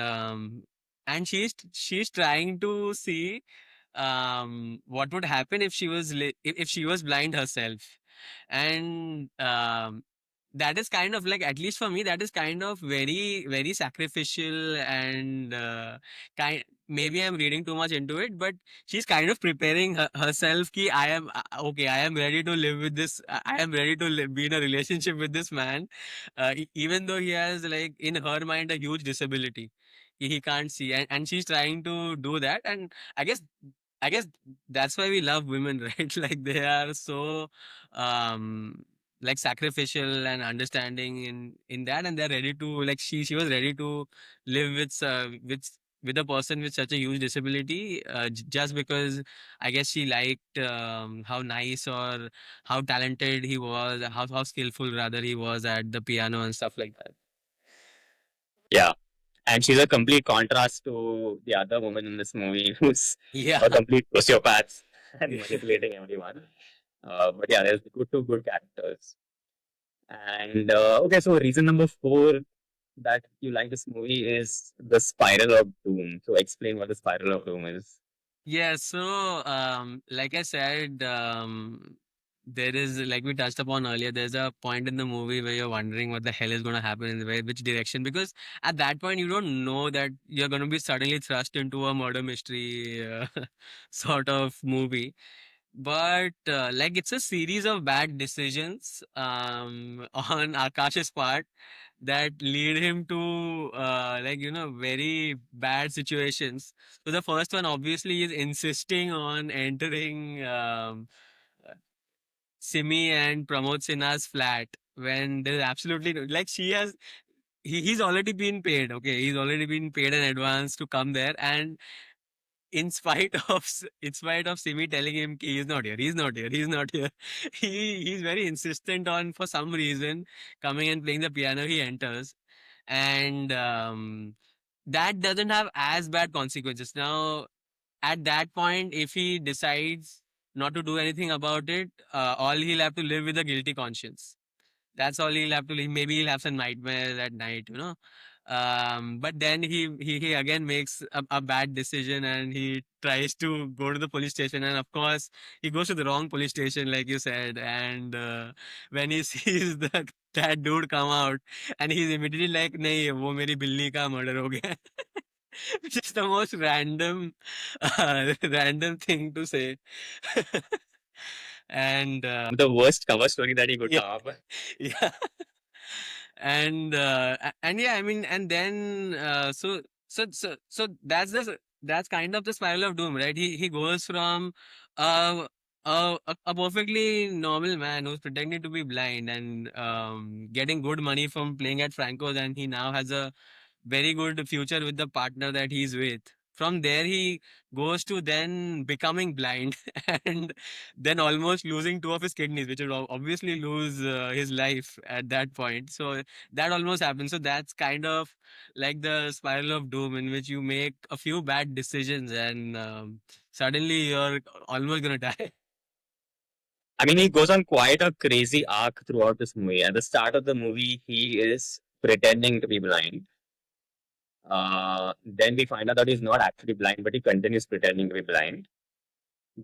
she's trying to see what would happen if if she was blind herself, and that is kind of like, at least for me, that is kind of very very sacrificial, and kind maybe I'm reading too much into it, but she's kind of preparing herself ki I am okay, I am ready to live with this, I am ready to be in a relationship with this man, even though he has like in her mind a huge disability, he can't see, and she's trying to do that, and I guess I guess that's why we love women, right? Like they are so um like sacrificial and understanding in that, and they're ready to like she was ready to live with a person with such a huge disability, just because I guess she liked how nice or how talented he was, how skillful rather he was at the piano and stuff like that. yeah. And she's a complete contrast to the other woman in this movie who's Yeah. a complete sociopath and Yeah. manipulating everyone. But yeah, there's two good characters. And okay, so reason number four that you like this movie is the spiral of doom. So explain what the spiral of doom is. Yeah, so like I said, there is, like we touched upon earlier, there's a point in the movie where you're wondering what the hell is going to happen in the way, which direction, because at that point you don't know that you're going to be suddenly thrust into a murder mystery sort of movie. But like it's a series of bad decisions on Akash's part that lead him to like very bad situations. So the first one obviously is insisting on entering Simi and Pramod Sinha's flat when there's absolutely like she has he's already been paid. Okay, he's already been paid in advance to come there, and in spite of Simi telling him ki he's not here, he's not here, he's not here, he's very insistent on, for some reason, coming and playing the piano. He enters, and that doesn't have as bad consequences. Now, at that point, if he decides not to do anything about it, all he'll have to live with a guilty conscience. That's all he'll have to live. Maybe he'll have some nightmares at night. But then he again makes a bad decision, and he tries to go to the police station, and of course he goes to the wrong police station, like you said. And when he sees that dude come out, and he's immediately like, "नहीं, वो मेरी बिल्ली का murder हो गया," which is the most random, random thing to say. And The worst cover story that he could yeah, come up with. yeah. And yeah, I mean, and then so that's kind of the spiral of doom, right? He goes from uh a perfectly normal man who's pretending to be blind and getting good money from playing at Franco's, and he now has a very good future with the partner that he's with. From there, he goes to then becoming blind and then almost losing two of his kidneys, which will obviously lose his life at that point. So that almost happens. So that's kind of like the spiral of doom, in which you make a few bad decisions and suddenly you're almost going to die. I mean, he goes on quite a crazy arc throughout this movie. At the start of the movie, he is pretending to be blind. Then we find out that he's not actually blind, but he continues pretending to be blind.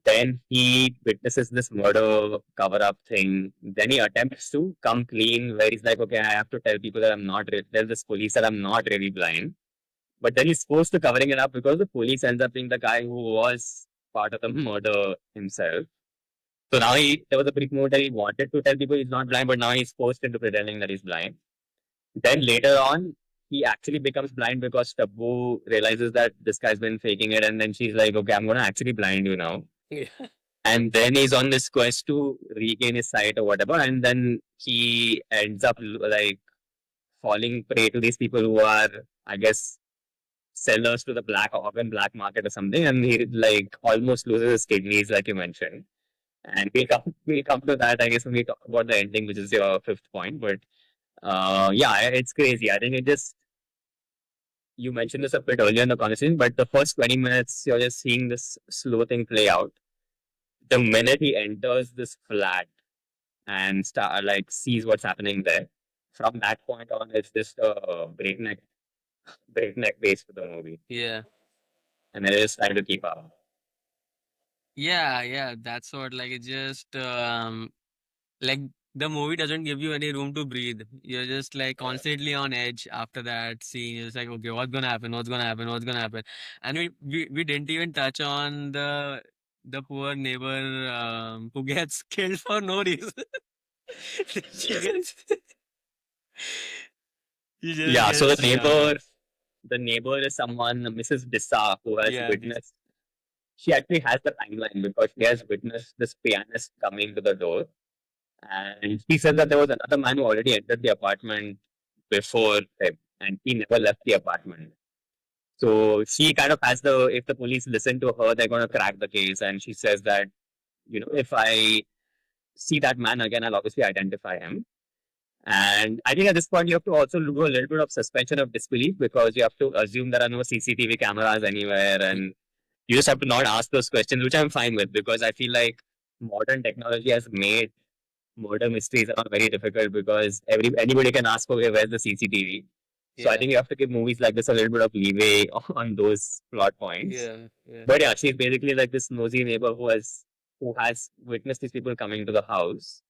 Then he witnesses this murder cover up thing. Then he attempts to come clean, where he's like, okay, I have to tell people that I'm not, tell this police that I'm not really blind. But then he's forced to covering it up because the police ends up being the guy who was part of the murder himself. So now there was a brief moment that he wanted to tell people he's not blind, but now he's forced into pretending that he's blind. Then later on, he actually becomes blind because Tabu realizes that this guy's been faking it, and then she's like, "Okay, I'm gonna actually blind you now." Yeah. And then he's on this quest to regain his sight or whatever, and then he ends up like falling prey to these people who are, I guess, sellers to the black market or something, and he like almost loses his kidneys, like you mentioned. And we'll come to that, I guess, when we talk about the ending, which is your fifth point. But yeah, it's crazy. I think it just you mentioned this a bit earlier in the conversation, but the first 20 minutes you're just seeing this slow thing play out. The minute he enters this flat and start like sees what's happening there, from that point on, it's just a breakneck pace for the movie, Yeah. and it is trying to keep up. Yeah, yeah, that's what, like, it just like the movie doesn't give you any room to breathe. You're just like constantly on edge after that scene. You're just like, okay, what's gonna happen? What's gonna happen? What's gonna happen? And we didn't even touch on the poor neighbor who gets killed for no reason. she gets she just Yeah, so gets the neighbor is someone, Mrs. Dissa, who has yeah, this witnessed. She actually has the timeline because she has witnessed this pianist coming to the door. And he said that there was another man who already entered the apartment before him, and he never left the apartment. So she kind of has if the police listen to her, they're going to crack the case. And she says that, if I see that man again, I'll obviously identify him. And I think at this point, you have to also do a little bit of suspension of disbelief because you have to assume there are no CCTV cameras anywhere. And you just have to not ask those questions, which I'm fine with because I feel like modern technology has made murder mysteries are very difficult because anybody can ask, okay, where's the CCTV? So I Yeah. think you have to give movies like this a little bit of leeway on those plot points. Yeah. Yeah. But yeah, she's basically like this nosy neighbor who has witnessed these people coming to the house,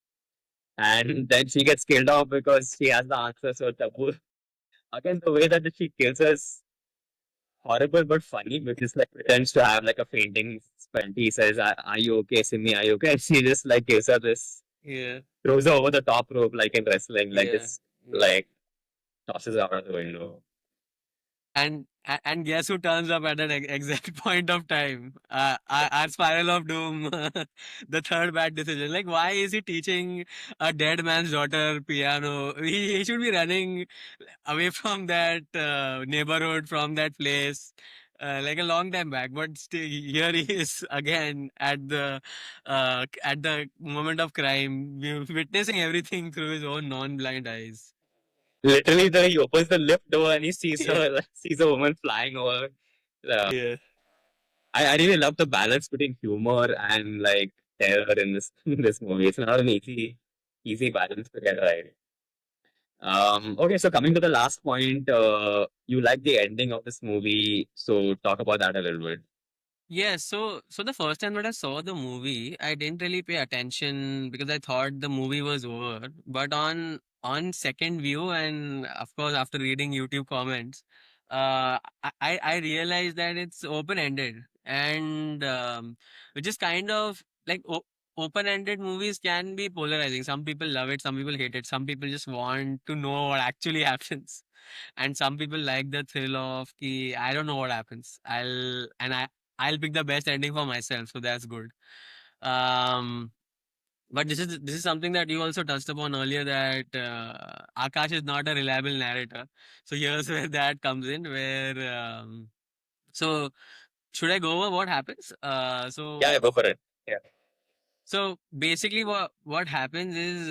and then she gets killed off because she has the answer. So Tabu, again, the way that she kills her is horrible but funny because like pretends to have like a fainting spell. He says, "Are you okay, Simi? Are you okay?" And she just like gives her this, Yeah. throws her over the top rope like in wrestling, like Yeah. just Yeah. like tosses her out of the window. And guess who turns up at that exact point of time? Our spiral of doom, the third bad decision. Like, why is he teaching a dead man's daughter piano? He should be running away from that neighborhood, from that place, like a long time back. But still, here he is again at the moment of crime, witnessing everything through his own non-blind eyes. Literally, he opens the lift door and he sees Yeah, her, sees a woman flying over. Uh, yeah. I really love the balance between humor and like terror in this in this movie. It's not an easy balance to get right. Okay, so coming to the last point, you like the ending of this movie, so talk about that a little bit. Yeah, so the first time that I saw the movie, I didn't really pay attention because I thought the movie was over. But on second view, and of course after reading YouTube comments, I realized that it's open ended, and which is kind of like open ended movies can be polarizing. Some people love it, some people hate it, some people just want to know what actually happens, and some people like the thrill of ki, I don't know what happens. I'll pick the best ending for myself, so that's good. Um, but this is something that you also touched upon earlier, that Akash is not a reliable narrator. So here's where that comes in. Where so should I go over what happens? Yeah, yeah, go for it. Yeah. So basically, what happens is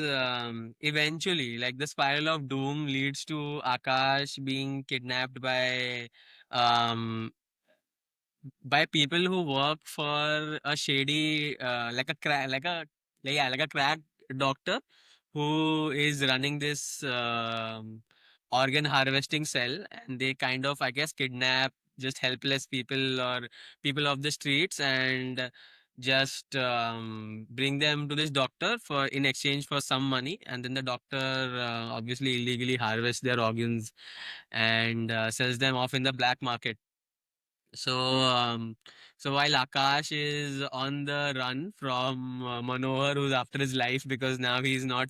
eventually, like the spiral of doom leads to Akash being kidnapped um by people who work for a shady like a crack like a crack doctor who is running this organ harvesting cell, and they kind of, I guess, kidnap just helpless people or people of the streets, and just bring them to this doctor for in exchange for some money, and then the doctor obviously illegally harvests their organs and sells them off in the black market. So, so while Akash is on the run from Manohar, who's after his life because now he's not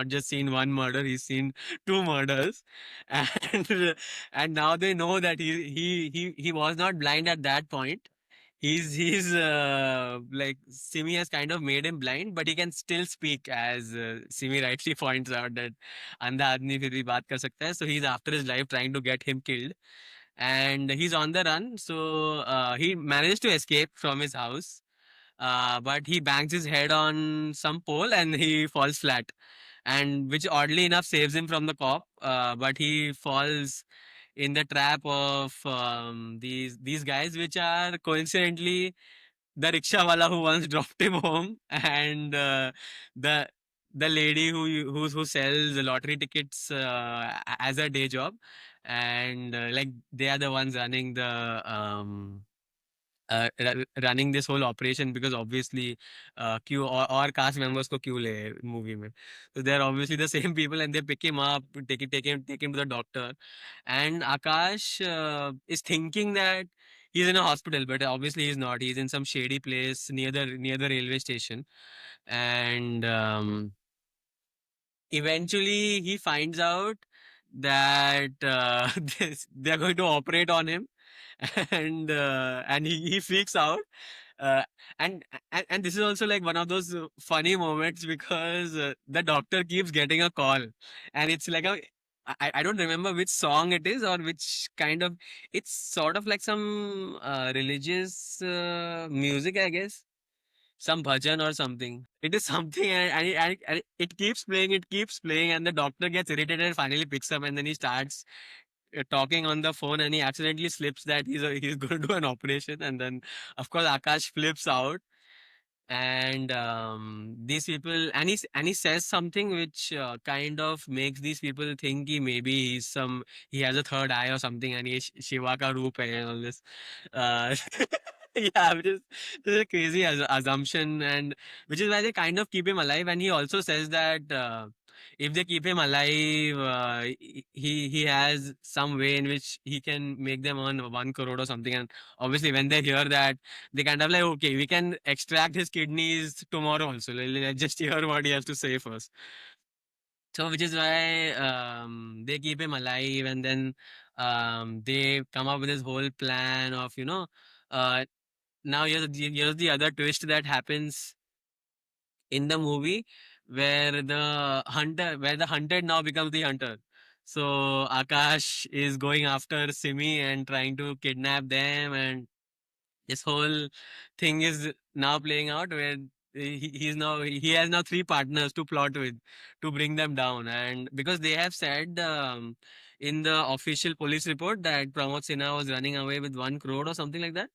just seen one murder, he's seen two murders, and and now they know that he was not blind at that point. He's like Simi has kind of made him blind, but he can still speak, as Simi rightly points out that अंधा आदमी फिर भी बात कर सकता है. So he's after his life trying to get him killed, and he's on the run. So he manages to escape from his house, but he bangs his head on some pole and he falls flat, and which oddly enough saves him from the cop. But he falls in the trap of these guys, which are coincidentally the rickshaw wala who once dropped him home, and the the lady who sells lottery tickets as a day job, and like they are the ones running the running this whole operation, because obviously क्यों और cast members को क्यों ले movie में. So they're obviously the same people, and they pick him up, take him to the doctor, and Akash is thinking that he's in a hospital, but obviously he's not. He's in some shady place near the railway station, and eventually he finds out that they're going to operate on him, and he freaks out, uh, and this is also like one of those funny moments, because the doctor keeps getting a call, and it's like I don't remember which song it is or which kind of, it's sort of like some religious music, I guess, some bhajan or something. It is something, and it keeps playing, and the doctor gets irritated and finally picks up, and then he starts talking on the phone, and he accidentally slips that he's going to do an operation, and then of course Akash flips out. And these people, and he says something which kind of makes these people think maybe he has a third eye or something, and he Shiva ka roop hai and all this. uh, yeah, which is this is a crazy assumption, and which is why they kind of keep him alive. And he also says that if they keep him alive, he has some way in which he can make them earn 1 crore or something. And obviously when they hear that, they kind of like, okay, we can extract his kidneys tomorrow also. Let's just hear what he has to say first. So, which is why they keep him alive, and then they come up with this whole plan of, uh, now here's the other twist that happens in the movie, where the hunted now becomes the hunter. So Akash is going after Simi and trying to kidnap them, and this whole thing is now playing out where he has now three partners to plot with to bring them down. And because they have said in the official police report that Pramod Sinha was running away with 1 crore or something like that,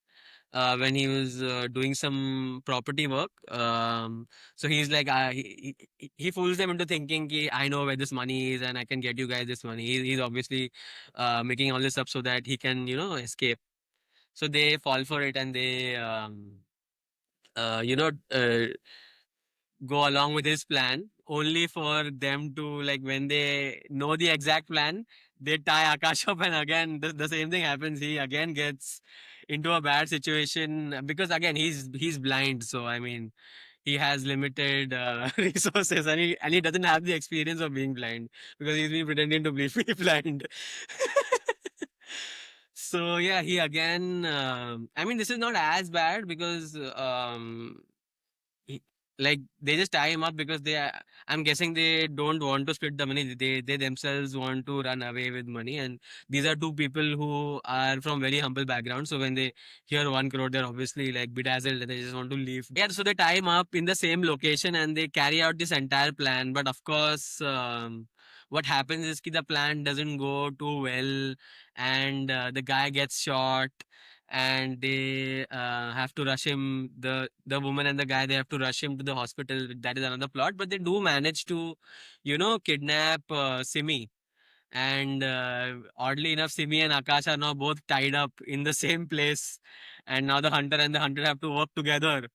when he was doing some property work. So he's like, he fools them into thinking, ki, I know where this money is and I can get you guys this money. He's obviously making all this up so that he can, escape. So they fall for it, and they, uh, you know, uh, go along with his plan, only for them to, like, when they know the exact plan, they tie Akash up, and again the same thing happens. He again gets into a bad situation because again he's blind. So I mean, he has limited resources, and he doesn't have the experience of being blind because he's been pretending to be blind. So yeah, he again. I mean, this is not as bad because he, like they just tie him up because I'm guessing they don't want to split the money. They themselves want to run away with money, and these are two people who are from very humble backgrounds. So when they hear 1 crore, they're obviously like bedazzled and they just want to leave. Yeah, so they tie him up in the same location and they carry out this entire plan. But of course, what happens is that the plan doesn't go too well, and the guy gets shot, and they have to rush him, the woman and the guy, they have to rush him to the hospital. That is another plot, but they do manage to kidnap Simi. And oddly enough, Simi and Akash are now both tied up in the same place, and now the hunter and the hunter have to work together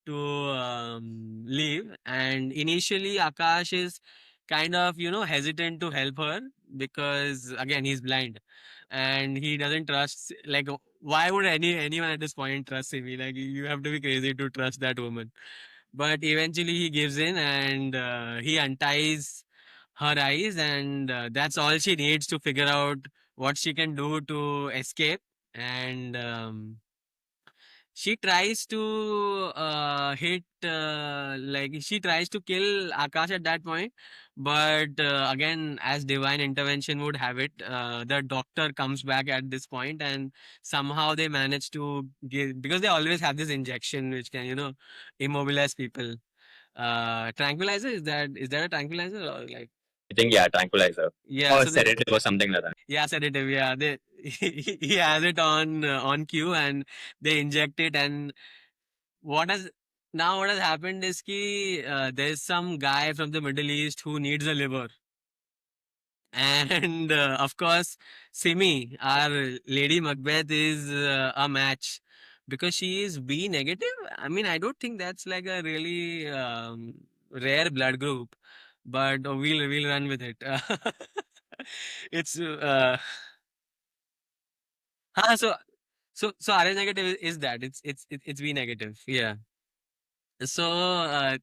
to leave. And initially Akash is kind of hesitant to help her because again he's blind, and he doesn't trust, like, why would anyone at this point trust him? Like, you have to be crazy to trust that woman. But eventually he gives in, and he unties her eyes, and that's all she needs to figure out what she can do to escape. And she tries to she tries to kill Akash at that point, but again, as divine intervention would have it, the doctor comes back at this point, and somehow they manage to give, because they always have this injection which can immobilize people. Tranquilizer, is that a tranquilizer, or like, I think, yeah, tranquilizer yeah, or so they, sedative or something like that. yeah, sedative, yeah, he has it on cue, and they inject it. And what has what has happened is ki there's some guy from the Middle East who needs a liver, and of course Simi, our Lady Macbeth, is a match because she is B negative. I mean, I don't think that's like a really rare blood group, but we'll run with it. It's so RS negative is that it's B negative, yeah. So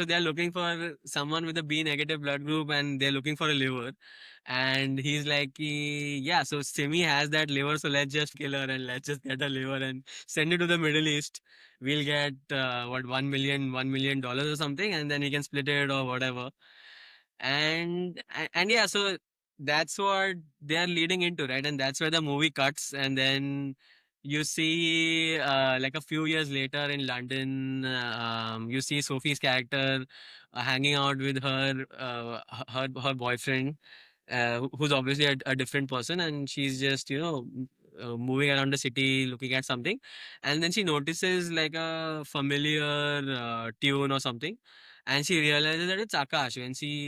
they're looking for someone with a B negative blood group, and they're looking for a liver. And he's like, yeah, so Simi has that liver, so let's just kill her and let's just get a liver and send it to the Middle East. We'll get what, $1 million or something, and then we can split it or whatever. And yeah, so that's what they're leading into, right? And that's where the movie cuts, and then you see like a few years later in London, you see Sophie's character hanging out with her boyfriend, who's obviously a different person, and she's just moving around the city looking at something, and then she notices like a familiar tune or something, and she realizes that it's Akash.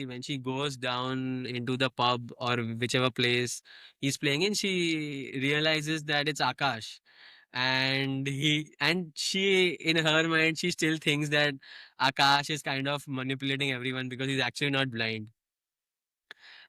When she goes down into the pub or whichever place he's playing in, she realizes that it's Akash. And she in her mind she still thinks that Akash is kind of manipulating everyone because he's actually not blind.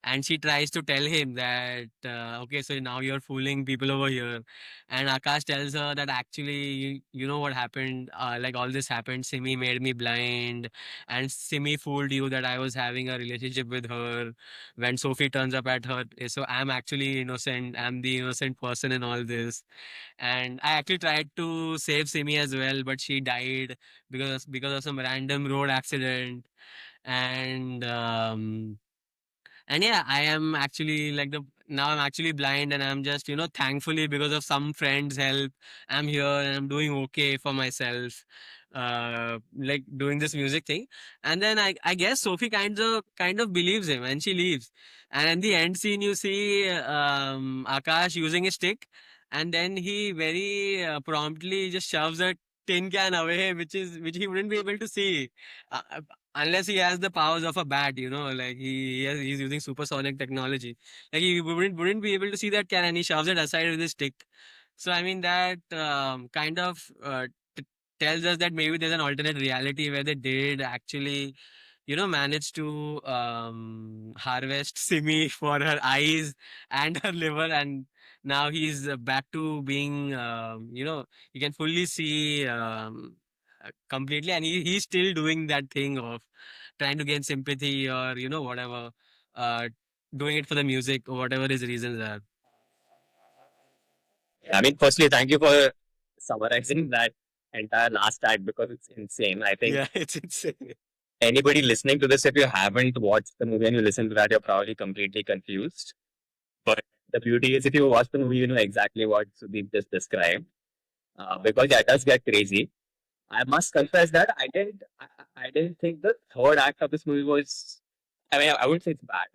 And she tries to tell him that okay, so now you're fooling people over here. And Akash tells her that actually you know what happened, like all this happened, Simi made me blind, and Simi fooled you that I was having a relationship with her. When Sophie turns up at her, so I'm actually innocent, I'm the innocent person in all this. And I actually tried to save Simi as well, but she died because of some random road accident. And yeah, I am actually like the now I'm actually blind, and I'm just, thankfully because of some friends' help, I'm here and I'm doing okay for myself. Like doing this music thing. And then I guess Sophie kind of believes him and she leaves. And in the end scene you see Akash using a stick, and then he very promptly just shoves a tin can away, which he wouldn't be able to see. Uh, Unless he has the powers of a bat, like he's using supersonic technology. Like he wouldn't be able to see that can, and he shoves it aside with his stick. So I mean that kind of tells us that maybe there's an alternate reality where they did actually, manage to harvest Simi for her eyes and her liver, and now he's back to being, you can fully see completely, and he's still doing that thing of trying to gain sympathy or whatever, uh, doing it for the music or whatever his reasons are. I mean, firstly, thank you for summarizing that entire last act because it's insane. I think Yeah, it's insane. anybody listening to this, if you haven't watched the movie and you listen to that, you're probably completely confused. But the beauty is, if you watch the movie, you know exactly what Sudeep just described. Because yeah, it does get crazy. I must confess that I didn't think the third act of this movie was. I mean, I wouldn't say it's bad.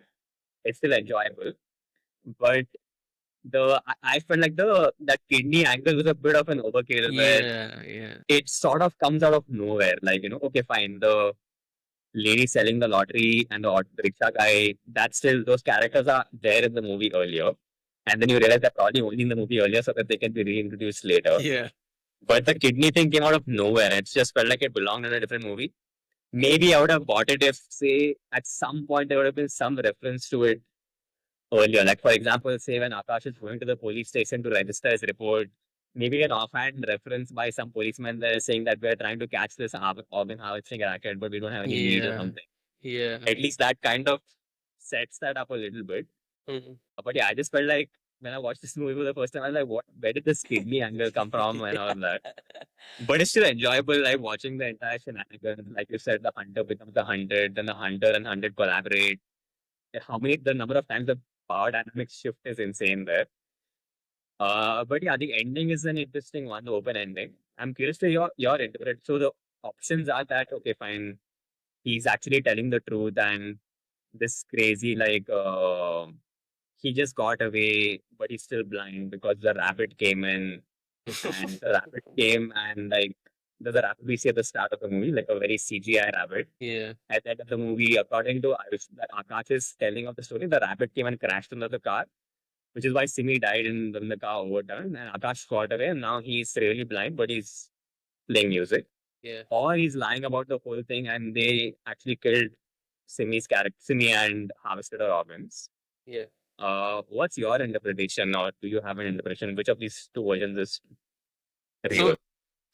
It's still enjoyable, but I felt like the that kidney angle was a bit of an overkill where Yeah, yeah, it sort of comes out of nowhere. Like, okay, fine. The lady selling the lottery and the rickshaw guy, that's still, those characters are there in the movie earlier. And then you realize they're probably only in the movie earlier so that they can be reintroduced later. yeah, But the kidney thing came out of nowhere. It just felt like it belonged in a different movie. Maybe I would have bought it if, say, at some point there would have been some reference to it earlier. Like, for example, say when Akash is going to the police station to register his report, maybe an offhand reference by some policeman there saying that we're trying to catch this organ harvesting racket, but we don't have any lead or yeah, something. yeah. At least that kind of sets that up a little bit. Mhm. But yeah, I just felt like when I watched this movie for the first time, I was like, what? Where did this kidney angle come from and all that? But it's still enjoyable, like watching the entire shenanigans. Like you said, the hunter becomes the hunted, then the hunter and hunted collaborate. The number of times the power dynamics shift is insane there. But yeah, the ending is an interesting one, the open ending. I'm curious to your interpret. So the options are that okay, fine, he's actually telling the truth, and this crazy he just got away, but he's still blind because the rabbit came in, and the rabbit came and like there's a rabbit we see at the start of the movie, like a very CGI rabbit. Yeah, At the end of the movie, according to that Akash's telling of the story, the rabbit came and crashed into the car, which is why Simi died in when the car overturned, and Akash got away, and now he's really blind, but he's playing music. yeah, Or he's lying about the whole thing, and they actually killed Simi's character, Simi, and harvested her organs. yeah. What's your interpretation, or do you have an interpretation? Which of these two versions is real? So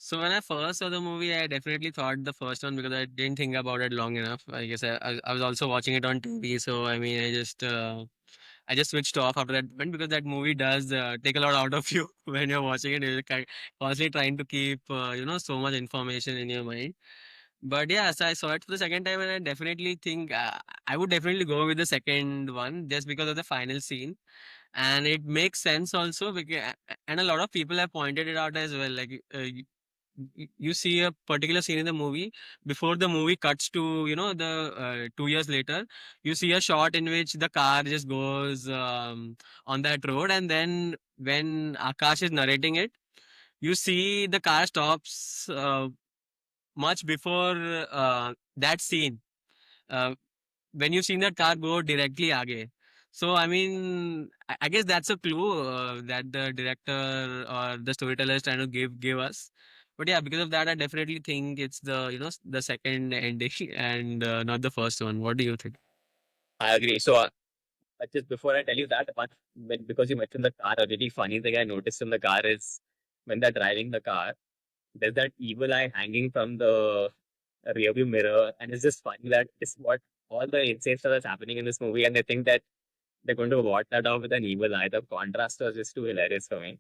So when I first saw the movie, I definitely thought the first one because I didn't think about it long enough. I guess I was also watching it on TV, so I mean, I just switched off after that point because that movie does take a lot out of you when you're watching it. You're constantly trying to keep so much information in your mind. But yeah, so I saw it for the second time, and I definitely think I would definitely go with the second one just because of the final scene, and it makes sense also because and a lot of people have pointed it out as well, like. you see a particular scene in the movie before the movie cuts to the 2 years later. You see a shot in which the car just goes on that road, and then when Akash is narrating it, you see the car stops much before that scene. Uh, when you've seen that car go directly aage. So I mean, I guess that's a clue that the director or the storyteller is trying to give us. But yeah, because of that, I definitely think it's the the second ending and not the first one. What do you think? I agree. So just before I tell you that, because you mentioned the car, a really funny thing I noticed in the car is when they're driving the car, there's that evil eye hanging from the rearview mirror, and it's just funny that it's what all the insane stuff that's happening in this movie, and they think that they're going to ward that off with an evil eye. The contrast was just too hilarious for me.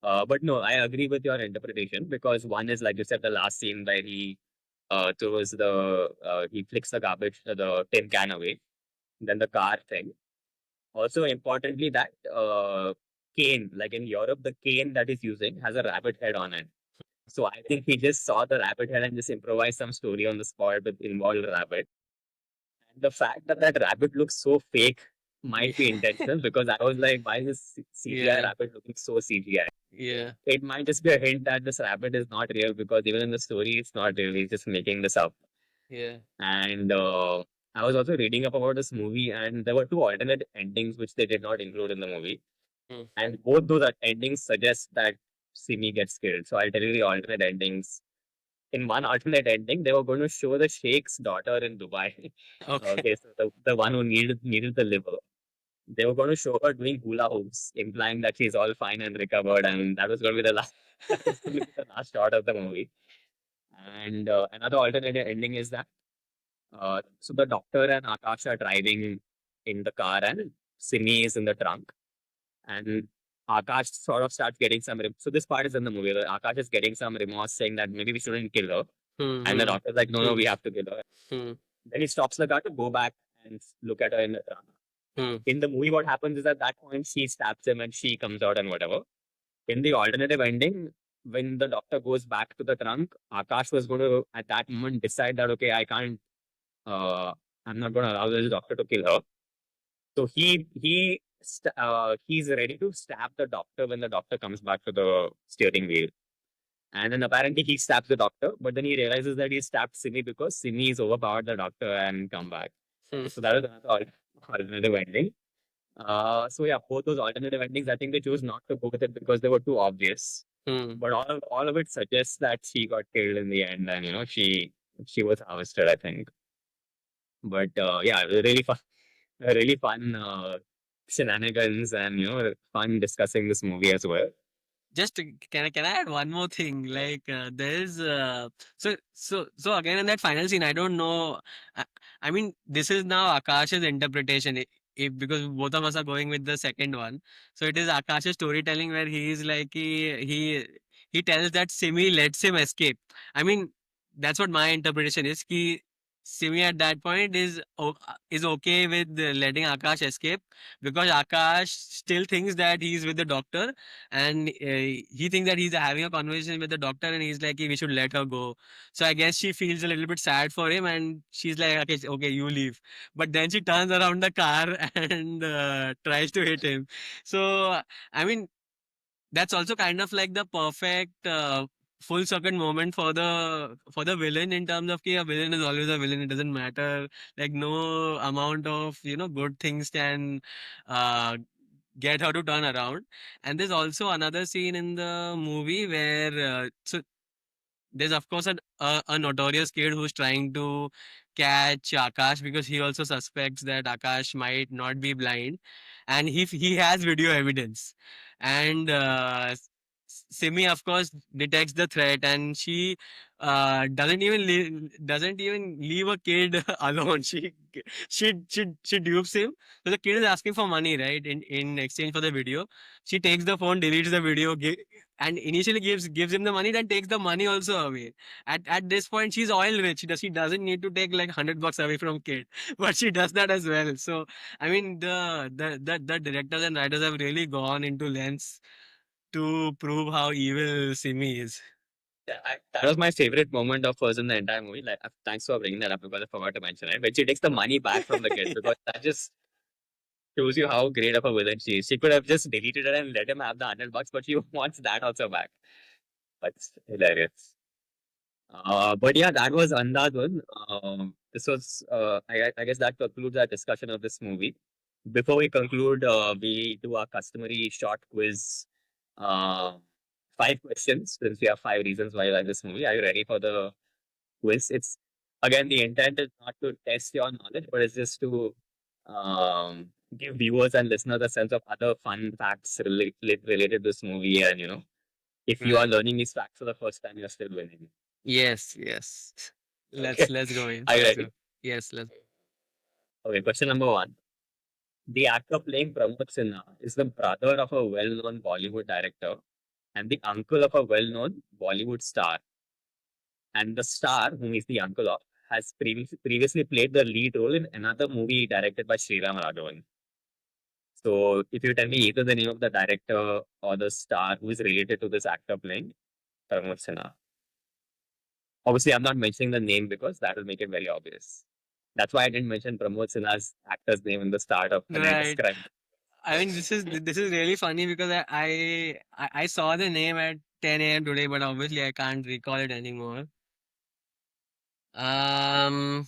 But no, I agree with your interpretation because one is like you said, the last scene where he flicks the garbage, the tin can away, then the car thing. Also, importantly, that cane, like in Europe, the cane that he's using has a rabbit head on it. So I think he just saw the rabbit head and just improvised some story on the spot with involved rabbit. And the fact that that rabbit looks so fake Yeah, might be intentional because I was like, why is this CGI yeah, rabbit looking so CGI? yeah, It might just be a hint that this rabbit is not real because even in the story, it's not real. He's just making this up. yeah. And I was also reading up about this movie, and there were two alternate endings which they did not include in the movie. Mm. And both those endings suggest that Simi gets killed. So I'll tell you the alternate endings. In one alternate ending, they were going to show the Sheikh's daughter in Dubai. Okay. Okay, so the one who needed the liver. They were going to show her doing hula hoops, implying that she's all fine and recovered, and that was going to be the last. That was going to be the last shot of the movie. And another alternate ending is that so the doctor and Akash are driving in the car, and Simi is in the trunk, and Akash sort of starts getting some. So this part is in the movie. Where Akash is getting some remorse, saying that maybe we shouldn't kill her, and the Hmm. doctor's like, no, no, we have to kill her. Hmm. Then he stops the car to go back and look at her in the trunk. Hmm. In the movie, what happens is at that point she stabs him and she comes out and whatever. In the alternative ending, when the doctor goes back to the trunk, Akash was going to at that moment decide that okay, I can't. Uh, I'm not going to allow this doctor to kill her. So he's ready to stab the doctor when the doctor comes back to the steering wheel. And then apparently he stabs the doctor, but then he realizes that he stabbed Simi because Simi is overpowered the doctor and come back. Hmm. So that is another alternative ending. So yeah, both those alternative endings, I think they chose not to go with it because they were too obvious. Hmm. But all of it suggests that she got killed in the end, and she was harvested, I think. But yeah, really fun shenanigans, and fun discussing this movie as well. Just can I add one more thing? Yeah. Like there's so again in that final scene, I don't know. I, I mean, this is now Akash's interpretation. Because both of us are going with the second one, so it is Akash's storytelling where he is like he tells that Simi lets him escape. I mean, that's what my interpretation is. Simi at that point is okay with letting Akash escape because Akash still thinks that he's with the doctor, and he thinks that he's having a conversation with the doctor, and he's like, "Hey, we should let her go." So I guess she feels a little bit sad for him, and she's like, okay, okay, you leave. But then she turns around the car and tries to hit him. So I mean, that's also kind of like the perfect full circuit moment for the villain, in terms of a villain is always a villain. It doesn't matter, like no amount of good things can uh, get her to turn around. And there's also another scene in the movie where there's of course a notorious kid who's trying to catch Akash because he also suspects that Akash might not be blind, and he has video evidence, and Simi of course detects the threat, and she doesn't even leave a kid alone. She dupes him. So the kid is asking for money, right? In exchange for the video, she takes the phone, deletes the video, and initially gives him the money, then takes the money also away. At this point, she's oil rich. She doesn't need to take like $100 away from kid, but she does that as well. So I mean, the directors and writers have really gone into lengths to prove how evil Simi is. That was my favorite moment of hers in the entire movie. Like, thanks for bringing that up because I forgot to mention it. When she takes the money back from the kid, because that just shows you how great of a villain she is. She could have just deleted it and let him have the $100, but she wants that also back. That's hilarious. But yeah, that was Andhadhun. This was, I guess that concludes our discussion of this movie. Before we conclude, we do our customary short quiz. Uh, 5 questions, since we have 5 reasons why you like this movie. Are you ready for the quiz? It's again, the intent is not to test your knowledge, but it's just to give viewers and listeners a sense of other fun facts related to this movie. And if you are Right. learning these facts for the first time, you're still winning. Yes, yes. Okay. Let's go in. Are you Let's go. ready? Yes, let's. Okay, question number one. The actor playing Pramod Sinha is the brother of a well known Bollywood director and the uncle of a well known Bollywood star. And the star, whom is the uncle of, has previously played the lead role in another movie directed by Sriram Raghavan. So, if you tell me either the name of the director or the star who is related to this actor playing Pramod Sinha. Obviously, I'm not mentioning the name because that will make it very obvious. That's why I didn't mention Pramod Sinha's actor's name in the start of when I Right. described. I mean, this is really funny because I saw the name at 10 a.m. today, but obviously I can't recall it anymore. Um,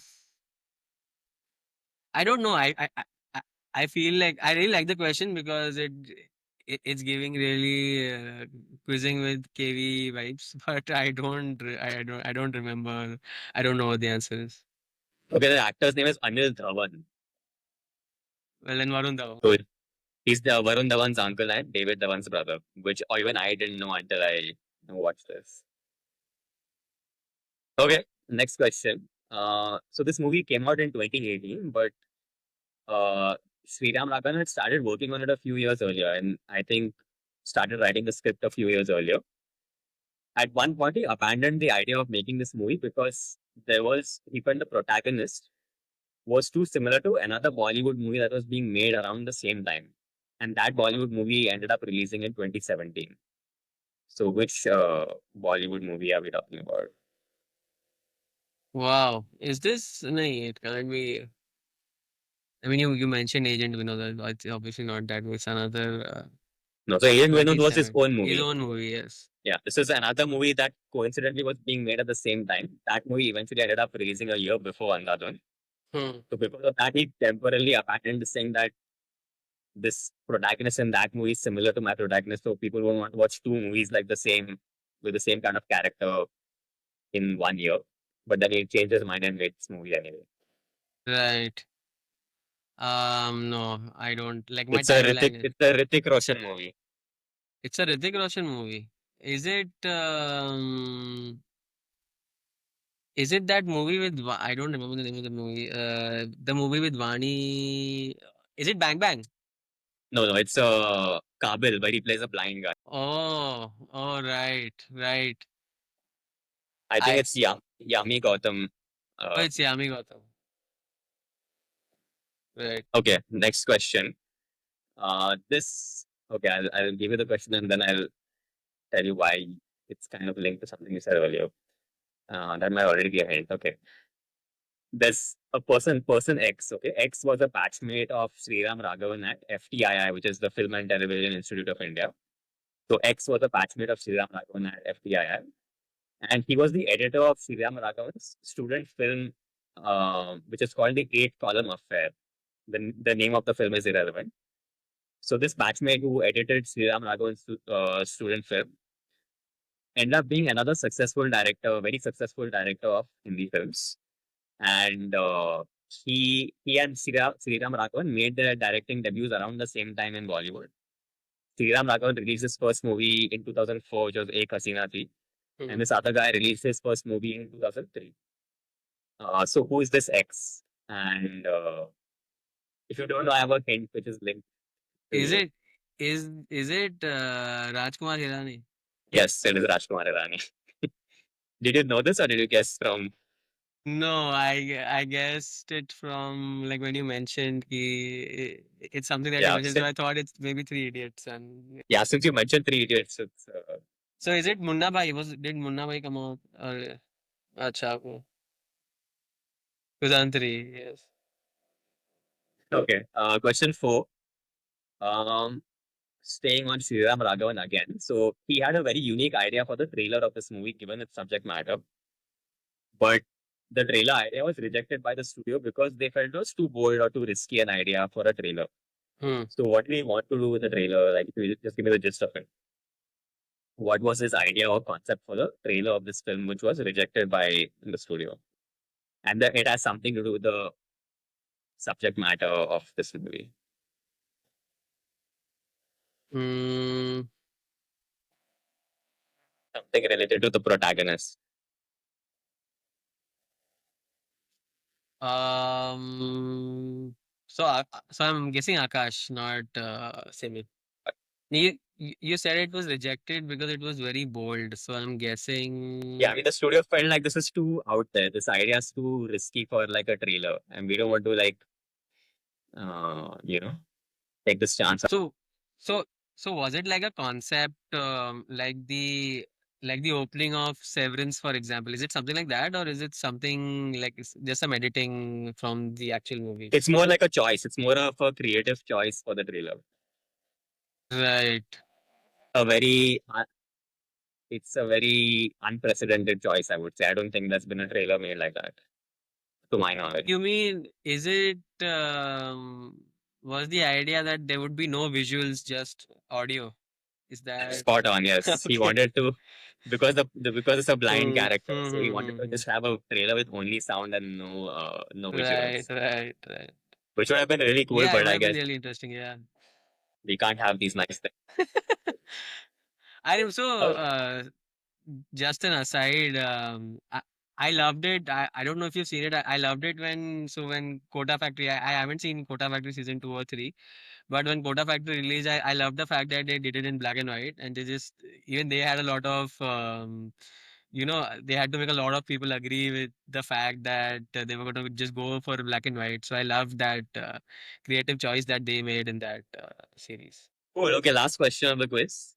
I don't know. I I feel like I really like the question because it's giving really quizzing with KV vibes, but I don't remember. I don't know what the answer is. Okay, the actor's name is Anil Dhawan. Well, then Varun Dhawan. So he's the Varun Dhawan's uncle and David Dhawan's brother, which even I didn't know until I watched this. Okay, next question. So this movie came out in 2018, but uh, Sriram Raghavan had started working on it a few years earlier, and I think started writing the script a few years earlier. At one point, he abandoned the idea of making this movie because he felt the protagonist was too similar to another Bollywood movie that was being made around the same time. And that Bollywood movie ended up releasing in 2017. So, which Bollywood movie are we talking about? Wow, is this? No, it can't be. I mean, you mentioned Agent Vinod. It's obviously not that. It's another No, so Agent Vinod was his 27. own His movie. own movie, yes. Yeah, this is another movie that coincidentally was being made at the same time. That movie eventually ended up releasing a year before Andhadhun. Hmm. So, because of that, he temporarily abandoned saying that this protagonist in that movie is similar to my protagonist. So, people won't want to watch two movies like the same, with the same kind of character in one year. But then he changed his mind and made this movie anyway. Right. No, I don't like my It's a timeline. It's a Hrithik Roshan movie. It's a Hrithik Roshan movie. Is it? Is it that movie with? I don't remember the name of the movie. The movie with Vani. Is it Bang Bang? No, no, it's Kabil, where he plays a blind guy. Oh, oh, right, right. I think I. it's Yami Gautam. Oh, Uh, it's Yami Gautam. Right. okay, next question. Okay, I'll give you the question and then I'll tell you why it's kind of linked to something you said earlier. That might already be a hint. Okay. There's a person X. Okay. X was a batchmate of Sriram Raghavan at FTII, which is the Film and Television Institute of India. So X was a batchmate of Sriram Raghavan at FTII. And he was the editor of Sriram Raghavan's student film, which is called the Eight Column Affair. The name of the film is irrelevant. So this batchmate who edited Sriram Raghavan's student film ended up being another successful director, very successful director of Hindi films. And he and Sriram Raghavan made their directing debuts around the same time in Bollywood. Sriram Raghavan released his first movie in 2004, which was Ek Hasina Thi, and Hmm. this other guy released his first movie in 2003. So who is this X? And if you don't know, I have a hint which is linked to Is you. it? Is it Rajkumar Hirani? Yes, it is Rajkumar Irani. Did you know this or did you guess from? No, I guessed it from like when you mentioned it's something that you Yeah, mentioned, so I thought it's maybe Three Idiots and yeah. Since you mentioned Three Idiots, it's So is it Munna Bhai? Did Munna Bhai come out? Or, acha, okay. 2003, yes. Okay. Question four. Um, Staying on Sriram Raghavan again. So he had a very unique idea for the trailer of this movie, given its subject matter. But the trailer idea was rejected by the studio because they felt it was too bold or too risky an idea for a trailer. Hmm. So what did he want to do with the trailer? Like, if you just give me the gist of it. What was his idea or concept for the trailer of this film, which was rejected by the studio? And it has something to do with the subject matter of this movie. Mm, Something related to the protagonist. um, so I'm guessing Akash, not Simi. You said it was rejected because it was very bold. So I'm Yeah, I guessing. mean, the studio felt like this is too out there. This idea is too risky for like a trailer, and we don't want to like, you know, take this chance. So, so, so was it like a concept, like the opening of Severance, for example? Is it something like that, or is it something like it's just some editing from the actual movie? It's more like a choice. It's more of a creative choice for the trailer. Right. A very, it's a very unprecedented choice, I would say. I don't think there's been a trailer made like that, to my knowledge. You mean, is it was the idea that there would be no visuals, just audio? Is that Spot on, yes. He okay? wanted to because because it's a blind Hmm, character, hmm, so he hmm, wanted to hmm, just have a trailer with only sound and no right, visuals, right, right. which would have been really cool. Yeah, it But would I have been guess really interesting. Yeah. we can't have these nice things. I also Oh, just an aside, I loved it. I don't know if you've seen it. I loved it when Kota Factory. I haven't seen Kota Factory season 2 or 3, but when Kota Factory released, I love the fact that they did it in black and white, and they just even they had a lot of they had to make a lot of people agree with the fact that they were going to just go for black and white. So I love that creative choice that they made in that series. cool. Okay, last question of the quiz.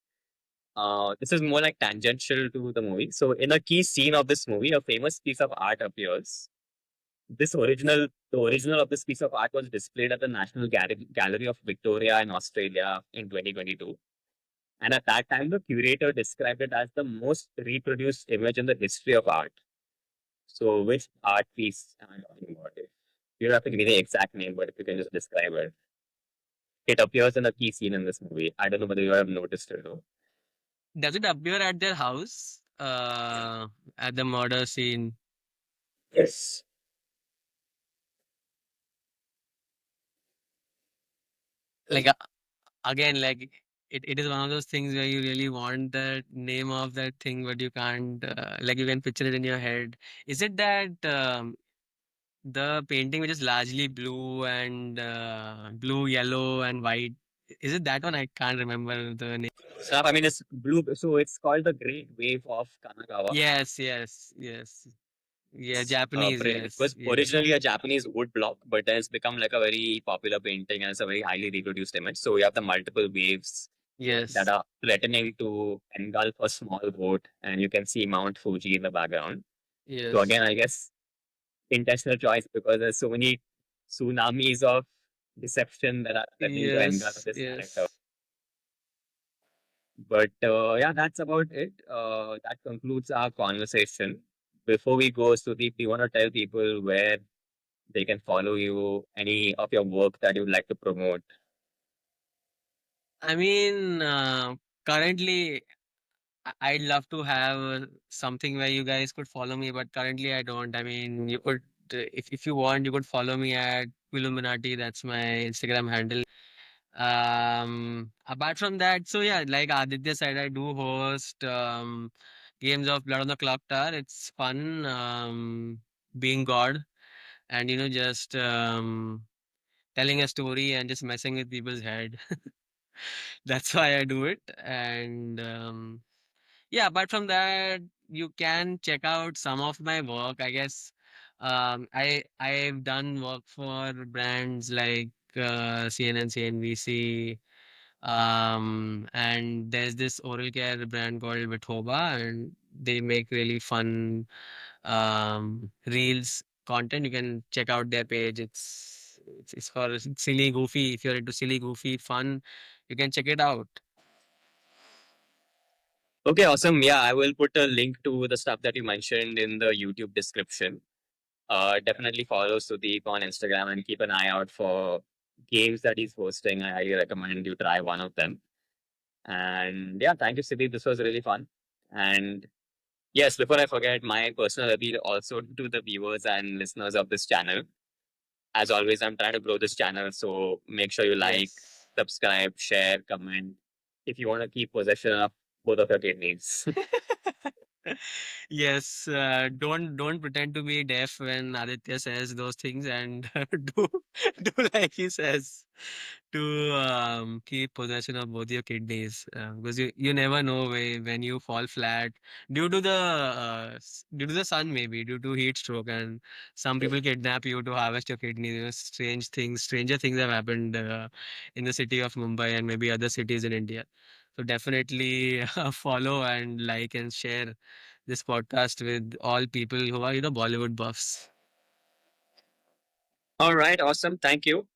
This is more like tangential to the movie. So, in a key scene of this movie, a famous piece of art appears. The original of this piece of art was displayed at the National Gallery of Victoria in Australia in 2022. And at that time, the curator described it as the most reproduced image in the history of art. So, which art piece am I talking about? You don't have to give me the exact name, but if you can just describe it. It appears in a key scene in this movie. I don't know whether you have noticed it or Does it appear at their house at the murder scene? yes. Like again, like it is one of those things where you really want the name of that thing, but you can't. Like you can picture it in your head. Is it that the painting which is largely blue and blue, yellow, and white? Is it that one? I can't remember the name. So, I mean, it's blue. So, it's called the Great Wave of Kanagawa. Yes, yes, yes. Yeah, Japanese. It Yes, was yes, originally a Japanese wood block, but then it's become like a very popular painting and it's a very highly reproduced image. So, we have the multiple waves that yes, are threatening to engulf a small boat, and you can see Mount Fuji in the background. So, yes, again, I guess intentional choice because there's so many tsunamis of deception that are threatening to engulf yes, this character. yes. But yeah, that's about it. That concludes our conversation. Before we go, Sudeep, do you want to tell people where they can follow you, any of your work that you would like to promote? I mean, currently, I'd love to have something where you guys could follow me, but currently I don't. I mean, you could, if you want, you could follow me at Illuminati. That's my Instagram handle. Apart from that, so yeah, like Aditya said, I do host games of Blood on the Clock Tower. It's fun, being God, and just telling a story and just messing with people's head. That's why I do it, and yeah, apart from that, you can check out some of my work. I guess I've done work for brands like CNN, CNBC, And there's this oral care brand called Vithoba, and they make really fun reels content. You can check out their page. It's for silly, goofy. If you're into silly, goofy, fun, you can check it out. Okay, awesome. Yeah, I will put a link to the stuff that you mentioned in the YouTube description. Definitely follow Sudeep on Instagram and keep an eye out for games that he's hosting. I highly recommend you try one of them. And yeah, thank you, Sudeep. This was really fun. And yes, before I forget, my personal appeal also to the viewers and listeners of this channel. As always, I'm trying to grow this channel, so make sure you like, Yes. subscribe, share, comment if you want to keep possession of both of your kidneys. Yes, don't pretend to be deaf when Aditya says those things, and do do like he says to keep possession of both your kidneys, because you never know when you fall flat due to the sun, maybe due to heat stroke, and some people kidnap you to harvest your kidneys. Strange things, stranger things have happened in the city of Mumbai and maybe other cities in India. So definitely follow and like and share this podcast with all people who are, Bollywood buffs. All right, awesome. Thank you.